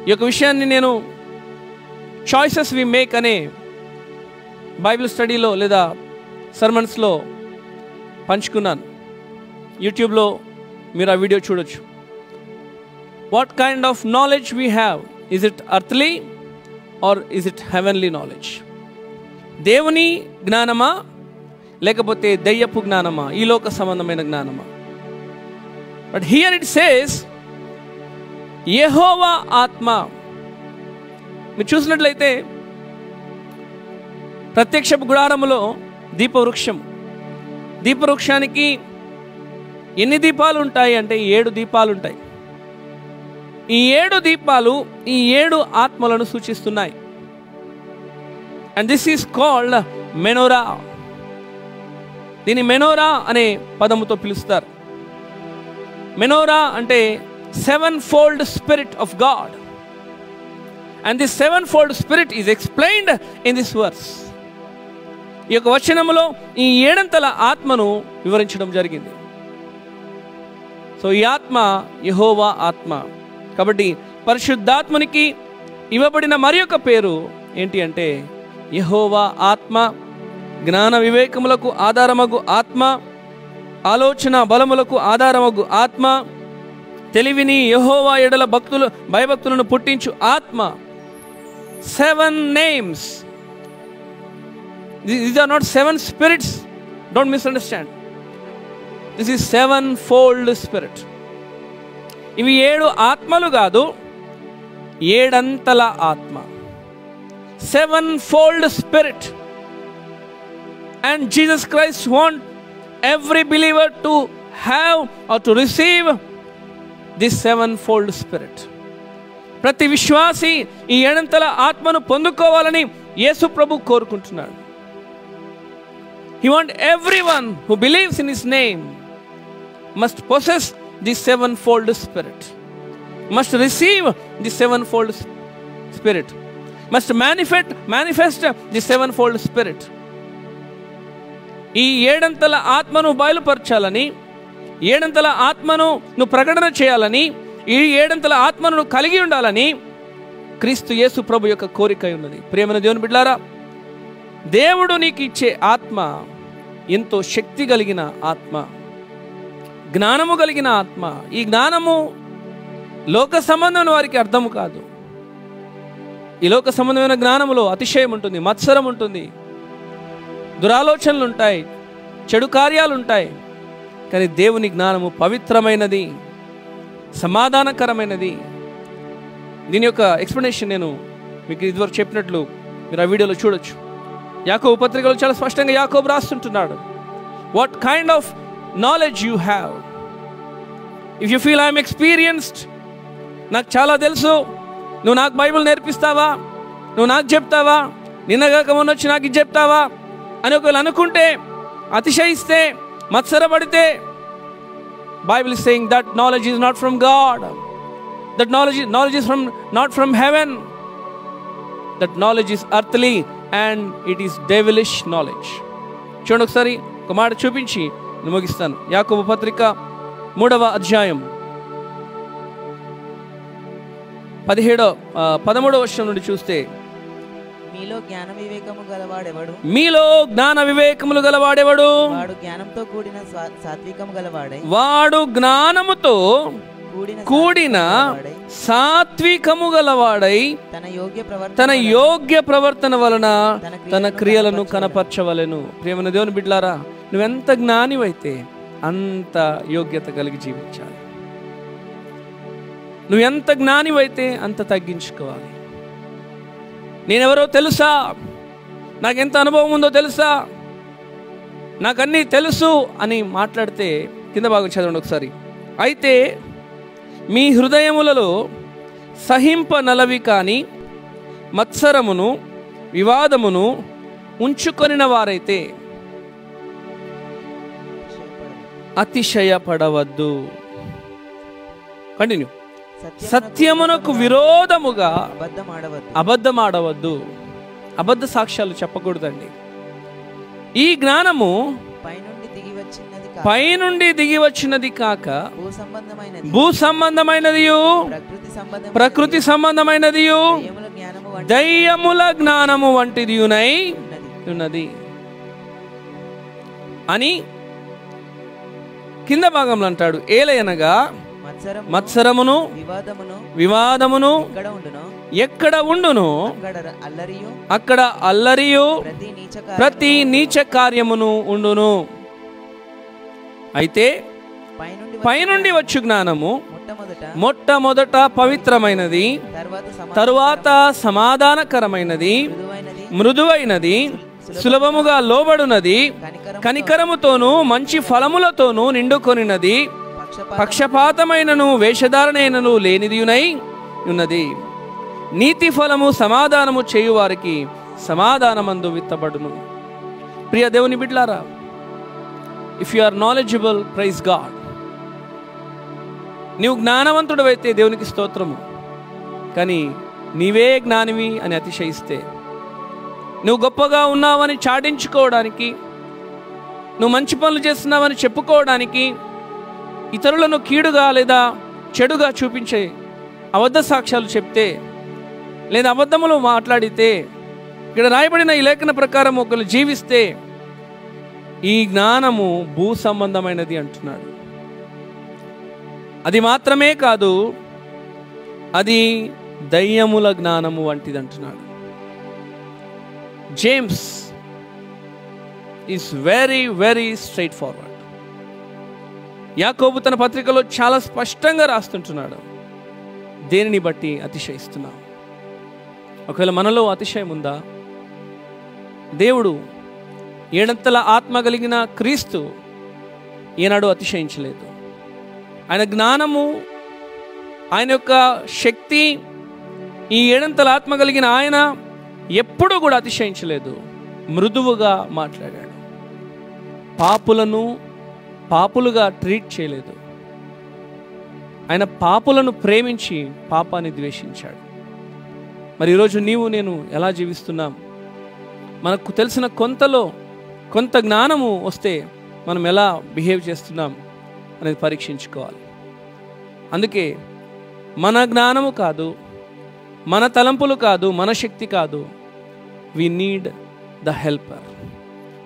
ఈ యొక్క విషయాన్ని నేను చాయిసెస్ వి మేక్ అనే బైబిల్ స్టడీలో లేదా సర్మన్స్లో పంచుకున్నాను. యూట్యూబ్లో మీరు ఆ వీడియో చూడొచ్చు. What kind of knowledge we have, is it earthly or is it heavenly knowledge? దేవుని జ్ఞానమా లేకపోతే దయ్యపు జ్ఞానమా, ఈ లోక సంబంధమైన జ్ఞానమా? బట్ హియర్ ఇట్ సేస్ యెహోవా ఆత్మ. మీరు చూసినట్లయితే ప్రత్యక్షపు గుడారములో దీపవృక్షం, దీపవృక్షానికి ఎన్ని దీపాలు ఉంటాయి అంటే 7 దీపాలు ఉంటాయి. ఈ 7 దీపాలు ఈ 7 ఆత్మలను సూచిస్తున్నాయి. And this is called menorah. దీన్ని మెనోరా అనే పదముతో పిలుస్తారు. మెనోరా అంటే sevenfold spirit of God, and this sevenfold spirit is explained in this verse. ఈ యొక్క వచనములో ఈ ఏడంతల ఆత్మను వివరించడం జరిగింది. సో ఈ ఆత్మ యెహోవా ఆత్మ. కాబట్టి పరిశుద్ధాత్మనికి ఇవ్వబడిన మరి యొక్క పేరు ఏంటి అంటే యెహోవా ఆత్మ. జ్ఞాన వివేకములకు ఆధారమగు ఆత్మ, ఆలోచన బలములకు ఆధారమగు ఆత్మ, తెలివిని యెహోవా ఎడల భయభక్తులను పుట్టించు ఆత్మ. 7 names. These are not 7 spirits. Don't misunderstand. This is sevenfold spirit. ఇవి 7 ఆత్మలు కాదు, ఏడంతల ఆత్మ. Sevenfold spirit. And Jesus Christ wants every believer to have or to receive this sevenfold spirit. ప్రతి విశ్వాసి ఈ ఏడంతల ఆత్మను పొందుకోవాలని యేసు ప్రభు కోరుకుంటున్నాడు. He wants everyone who believes in his name must possess this sevenfold spirit, must receive this sevenfold spirit, must manifest this sevenfold spirit. ఈ ఏడంతల ఆత్మను బయలుపరచాలని, ఏడంతల ఆత్మను నువ్వు ప్రకటన చేయాలని, ఈ ఏడంతల ఆత్మను నువ్వు కలిగి ఉండాలని క్రీస్తు యేసు ప్రభు యొక్క కోరిక ఉన్నది. ప్రియమైన దేవుని బిడ్డలారా, దేవుడు నీకు ఇచ్చే ఆత్మ ఎంతో శక్తి కలిగిన ఆత్మ, జ్ఞానము కలిగిన ఆత్మ. ఈ జ్ఞానము లోక సంబంధమైన వారికి అర్థము కాదు. ఈ లోక సంబంధమైన జ్ఞానములో అతిశయం ఉంటుంది, మత్సరం ఉంటుంది, దురాలోచనలు ఉంటాయి, చెడు కార్యాలు ఉంటాయి. కానీ దేవుని జ్ఞానము పవిత్రమైనది, సమాధానకరమైనది. దీని యొక్క ఎక్స్ప్లెనేషన్ నేను మీకు ఇదివరకు చెప్పినట్లు మీరు ఆ వీడియోలో చూడొచ్చు. యాకోబు పత్రికలో చాలా స్పష్టంగా యాకోబు రాస్తుంటున్నాడు, what kind of knowledge you have. If you feel I am experienced, నాకు చాలా తెలుసు, నువ్వు నాకు బైబిల్ నేర్పిస్తావా, నువ్వు నాకు చెప్తావా, నిన్నగాక మొన్న వచ్చి నాకు ఇది చెప్తావా అని ఒకవేళ అనుకుంటే, అతిశయిస్తే, మత్సరపడితే, Bible is saying that knowledge is not from God. That knowledge is not from heaven. That knowledge is earthly and it is devilish knowledge. చూడండి ఒకసారి ఒక మాట చూపించి నేను ముగిస్తాను. యాకోబు పత్రిక 3వ అధ్యాయం 13వ వచనం నుండి చూస్తే, మీలో జ్ఞాన వివేకము గలవాడెవడు, మీలో జ్ఞాన వివేకములు గలవాడెవడు, వాడు జ్ఞానంతో కూడిన సాత్వికము గలవాడై, వాడు జ్ఞానముతో కూడిన సాత్వికము గలవాడై తన యోగ్య ప్రవర్తన వలన తన క్రియలను కనపరచవలెను. ప్రియమైన దేవుని బిడ్డలారా, నువ్వెంత జ్ఞానివైతే అంత యోగ్యత కలిగి జీవించాలి. నువ్వెంత జ్ఞానివైతే అంత తగ్గించుకోవాలి. నేనెవరో తెలుసా, నాకెంత అనుభవం ఉందో తెలుసా, నాకన్నీ తెలుసు అని మాట్లాడితే, కింద భాగం చదవండి ఒకసారి. అయితే మీ హృదయములలో సహింపనలవి కాని మత్సరమును వివాదమును ఉంచుకొనిన వారైతే అతిశయపడవద్దు. కంటిన్యూ. సత్యమునకు విరోధముగా అబద్ధమాడవద్దు. అబద్ధ సాక్ష్యాలు చెప్పకూడదండి. ఈ జ్ఞానము పైనుండి దిగి వచ్చినది కాక భూ సంబంధమైనదియు ప్రకృతి సంబంధమైనదియు దయ్యముల జ్ఞానము వంటిది ఉన్నది అని కింద భాగంలో అంటాడు. ఏలయనగా మత్సరమును వివాదమును ఎక్కడ ఉండును అక్కడ అల్లరియు ప్రతి నీచ కార్యమును ఉండును. అయితే పైనుండి వచ్చు జ్ఞానము మొట్టమొదట పవిత్రమైనది, తరువాత సమాధానకరమైనది, మృదువైనది, సులభముగా లోబడునది, కనికరముతోనూ మంచి ఫలములతోనూ నిండుకొనినది, పక్షపాతమైనను వేషధారణైనను లేనిదియునై ఉన్నది. నీతి ఫలము సమాధానము చేయువారికి సమాధానమందు విత్తబడును. ప్రియ దేవుని బిడ్డలారా, if you are knowledgeable, praise God. నీవు జ్ఞానవంతుడవైతే దేవునికి స్తోత్రము. కానీ నీవే జ్ఞానివి అని అతిశయిస్తే, నువ్వు గొప్పగా ఉన్నావని చాటించుకోవడానికి, నువ్వు మంచి పనులు చేస్తున్నావని చెప్పుకోవడానికి, ఇతరులను కీడుగా లేదా చెడుగా చూపించే అబద్ధ సాక్ష్యాలు చెప్తే, లేదా అబద్ధములు మాట్లాడితే, ఇక్కడ రాయబడిన ఈ లేఖన ప్రకారం ఒకరు జీవిస్తే, ఈ జ్ఞానము భూ సంబంధమైనది అంటున్నాడు. అది మాత్రమే కాదు, అది దయ్యముల జ్ఞానము వంటిది అంటున్నాడు. James is very very straight forward. యాకోబు తన పత్రికలో చాలా స్పష్టంగా రాస్తుంటున్నాడు, దేనిని బట్టి అతిశయిస్తున్నావు. ఒకవేళ మనలో అతిశయం ఉందా? దేవుడు ఏడంతల ఆత్మ కలిగిన క్రీస్తు ఈనాడు అతిశయించలేదు. ఆయన జ్ఞానము, ఆయన యొక్క శక్తి, ఈ ఏడంతల ఆత్మ కలిగిన ఆయన ఎప్పుడూ కూడా అతిశయించలేదు. మృదువుగా మాట్లాడాడు. పాపులను పాపులుగా ట్రీట్ చేయలేదు. ఆయన పాపులను ప్రేమించి పాపాన్ని ద్వేషించాడు. మరి ఈరోజు నీవు నేను ఎలా జీవిస్తున్నాం? మనకు తెలిసిన కొంత జ్ఞానము వస్తే మనం ఎలా బిహేవ్ చేస్తున్నాం అనేది పరీక్షించుకోవాలి. అందుకే మన జ్ఞానము కాదు, మన తలంపులు కాదు, మన శక్తి కాదు, వి నీడ్ ద హెల్పర్.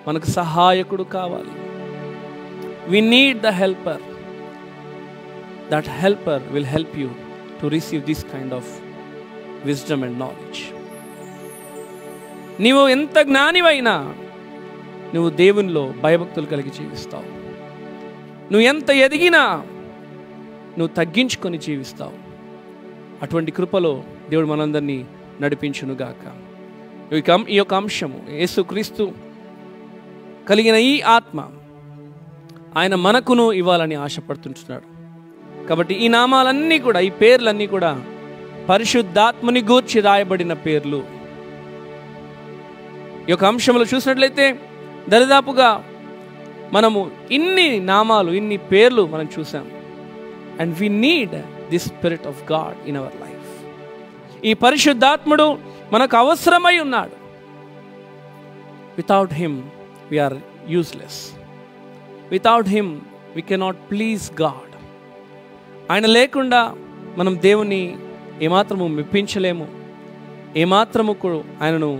మనకు సహాయకుడు కావాలి. We need the helper. That helper will help you to receive this kind of wisdom and knowledge. నీవు ఎంత జ్ఞానివైనా నువ్వు దేవునిలో భయభక్తులు కలిగి జీవిస్తావు. నువ్వు ఎంత ఎదిగినా నువ్వు తగ్గించుకొని జీవిస్తావు. అటువంటి కృపలో దేవుడు మనందరినీ నడిపించునుగాక. ఈ యొక్క అంశము, యేసుక్రీస్తు కలిగిన ఈ ఆత్మ ఆయన మనకును ఇవ్వాలని ఆశపడుతుంటున్నాడు. కాబట్టి ఈ నామాలన్నీ కూడా, ఈ పేర్లన్నీ కూడా పరిశుద్ధాత్మని గూర్చి రాయబడిన పేర్లు. ఈ యొక్క అంశంలో చూసినట్లయితే దరిదాపుగా మనము ఇన్ని నామాలు, ఇన్ని పేర్లు మనం చూసాం. And we need the spirit of God in our life. ఈ పరిశుద్ధాత్ముడు మనకు అవసరమై ఉన్నాడు. Without him we are useless. Without him we cannot please God. ఆయన లేకుండా మనం దేవుని ఏమాత్రము మెప్పించలేము, ఏమాత్రము ఆయనను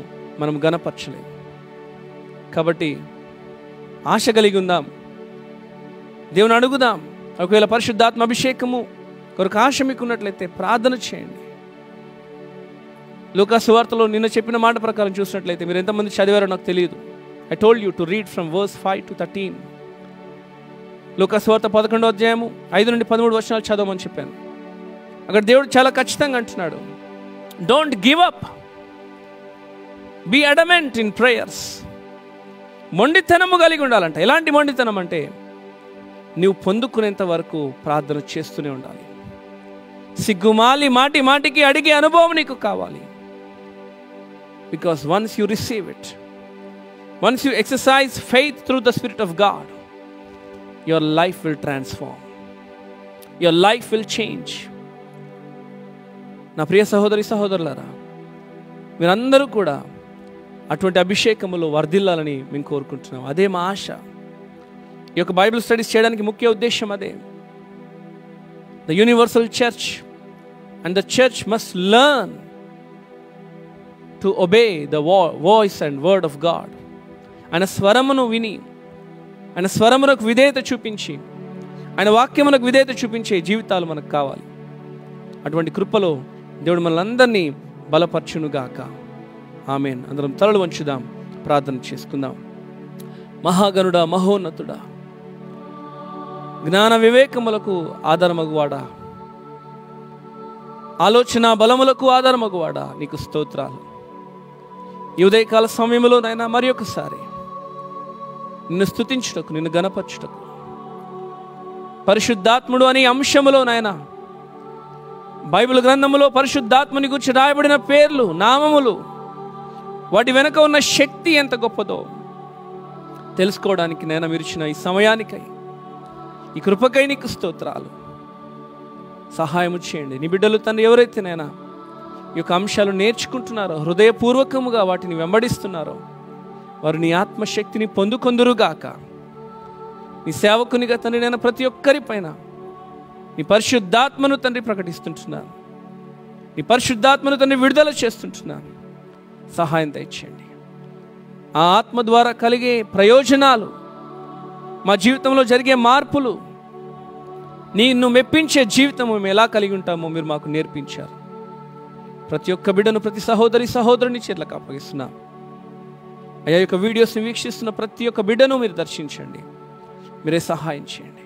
మనం గణపరచలేము. కాబట్టి ఆశ కలిగి ఉందాం, దేవుని అడుగుదాం. ఒకవేళ పరిశుద్ధాత్మ అభిషేకము కొరకు ఆశ మీకు ఉన్నట్లయితే ప్రార్థన చేయండి. లూకా సువార్తలో నిన్న చెప్పిన మాట ప్రకారం చూసినట్లయితే, మీరు ఎంతమంది చదివారో నాకు తెలియదు. I told you to read from verse 5 to 13. లూకా సువార్త 11వ అధ్యాయము 5 నుండి 13 వచనాలు చదవమని చెప్పాను. అక్కడ దేవుడు చాలా ఖచ్చితంగా అంటున్నాడు, don't give up, be adamant in prayers. మొండితనము కలిగి ఉండాలంట. ఎలాంటి మొండితనం అంటే, నీవు పొందుకునేంత వరకు ప్రార్థన చేస్తూనే ఉండాలి. సిగ్గుమాలి మాటి మాటికి అడిగే అనుభవం నీకు కావాలి. Because once you receive it, once you exercise faith through the spirit of God, your life will transform, your life will change. నా ప్రియ సహోదరి సహోదరులారా, మీరందరూ కూడా అటువంటి అభిషేకములో వర్ధిల్లాలని మేము కోరుకుంటున్నాం. అదే మా ఆశ. ఈ యొక్క బైబిల్ స్టడీస్ చేయడానికి ముఖ్య ఉద్దేశం అదే. The universal church and the church must learn to obey the voice and word of God. ఆయన స్వరమును విని, ఆయన స్వరమునకు విధేయత చూపించి, ఆయన వాక్యమునకు విధేయత చూపించే జీవితాలు మనకు కావాలి. అటువంటి కృపలో దేవుడు మనల్ని అందరినీ బలపరచునుగాక. ఆమేన్. అందరం తలలు వంచుదాం, ప్రార్థన చేసుకుందాం. మహాగణుడా, మహోన్నతుడా, జ్ఞాన వివేకములకు ఆధారమగువాడా, ఆలోచన బలములకు ఆధారమగువాడా, నీకు స్తోత్రాలు. ఈ ఉదయకాల సమయంలో నాయనా మరి ఒకసారి నిన్ను స్తుతించుటకు, నిన్ను గణపరచుటకు, పరిశుద్ధాత్ముడు అనే అంశములో నాయనా బైబిల్ గ్రంథములో పరిశుద్ధాత్మని గురించి రాయబడిన పేర్లు, నామములు, వాటి వెనుక ఉన్న శక్తి ఎంత గొప్పదో తెలుసుకోవడానికి నేను మీరు ఇచ్చిన ఈ సమయానికై, ఈ కృపకై నీకు స్తోత్రాలు. సహాయము చేయండి. నీ బిడ్డలు తండ్రి ఎవరైతే నైనా ఈ యొక్క అంశాలు నేర్చుకుంటున్నారో, హృదయపూర్వకముగా వాటిని వెంబడిస్తున్నారో, వారు నీ ఆత్మశక్తిని పొందుకొందురుగాక. నీ సేవకునిగా తండ్రి నేను ప్రతి ఒక్కరి పైన నీ పరిశుద్ధాత్మను తండ్రి ప్రకటిస్తుంటున్నాను. నీ పరిశుద్ధాత్మను తండ్రి విడుదల చేస్తుంటున్నాను. సహాయం దయచేయండి. ఆ ఆత్మ ద్వారా కలిగే ప్రయోజనాలు, మా జీవితంలో జరిగే మార్పులు, నిన్ను మెప్పించే జీవితము మేము ఎలా కలిగి ఉంటామో మీరు మాకు నేర్పించారు. ప్రతి ఒక్క బిడ్డను, ప్రతి సహోదరి సహోదరుని చేతులకు అప్పగిస్తున్నాం. అయ్యా, యొక్క వీడియోస్ని వీక్షిస్తున్న ప్రతి ఒక్క బిడ్డను మీరు దర్శించండి, మీరే సహాయం చేయండి.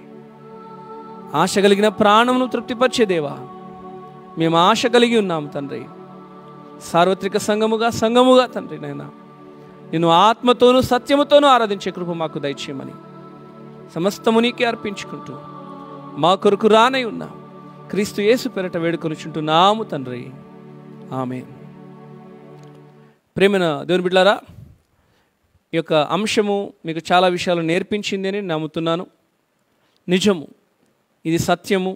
ఆశ కలిగిన ప్రాణమును తృప్తిపరిచే దేవా, మేము ఆశ కలిగి ఉన్నాము తండ్రి. సార్వత్రిక సంఘముగా తండ్రి నైనా నిన్ను ఆత్మతోనూ సత్యముతోనూ ఆరాధించే కృప మాకు దయచేయమని సమస్తము నీకే అర్పించుకుంటూ మా కొరకు రానై ఉన్న క్రీస్తు యేసు పేరట వేడుకొనుచుంటున్నాము తండ్రి. ఆమేన్. ప్రేమైన దేవుని బిడ్డలారా, ఈ యొక్క అంశము మీకు చాలా విషయాలు నేర్పించింది అని నమ్ముతున్నాను. నిజము, ఇది సత్యము,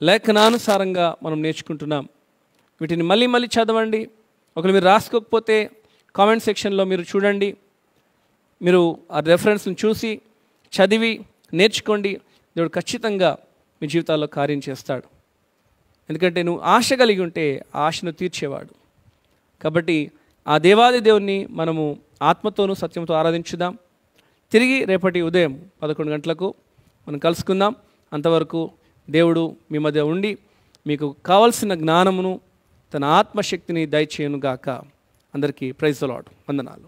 లేఖనానుసారంగా మనం నేర్చుకుంటున్నాం. వీటిని మళ్ళీ మళ్ళీ చదవండి. ఒకవేళ మీరు రాసుకోకపోతే కామెంట్ సెక్షన్లో మీరు చూడండి. మీరు ఆ రెఫరెన్స్ని చూసి చదివి నేర్చుకోండి. దేవుడు ఖచ్చితంగా మీ జీవితాల్లో కార్యం చేస్తాడు. ఎందుకంటే నువ్వు ఆశ కలిగి ఉంటే ఆ ఆశను తీర్చేవాడు. కాబట్టి ఆ దేవాది దేవుణ్ణి మనము ఆత్మతోనూ సత్యంతో ఆరాధించుదాం. తిరిగి రేపటి ఉదయం 11 గంటలకు మనం కలుసుకుందాం. అంతవరకు దేవుడు మీ మధ్య ఉండి మీకు కావలసిన జ్ఞానమును, తన ఆత్మశక్తిని దయచేయునుగాక. అందరికీ ప్రైజ్ ది లార్డ్. వందనాలు.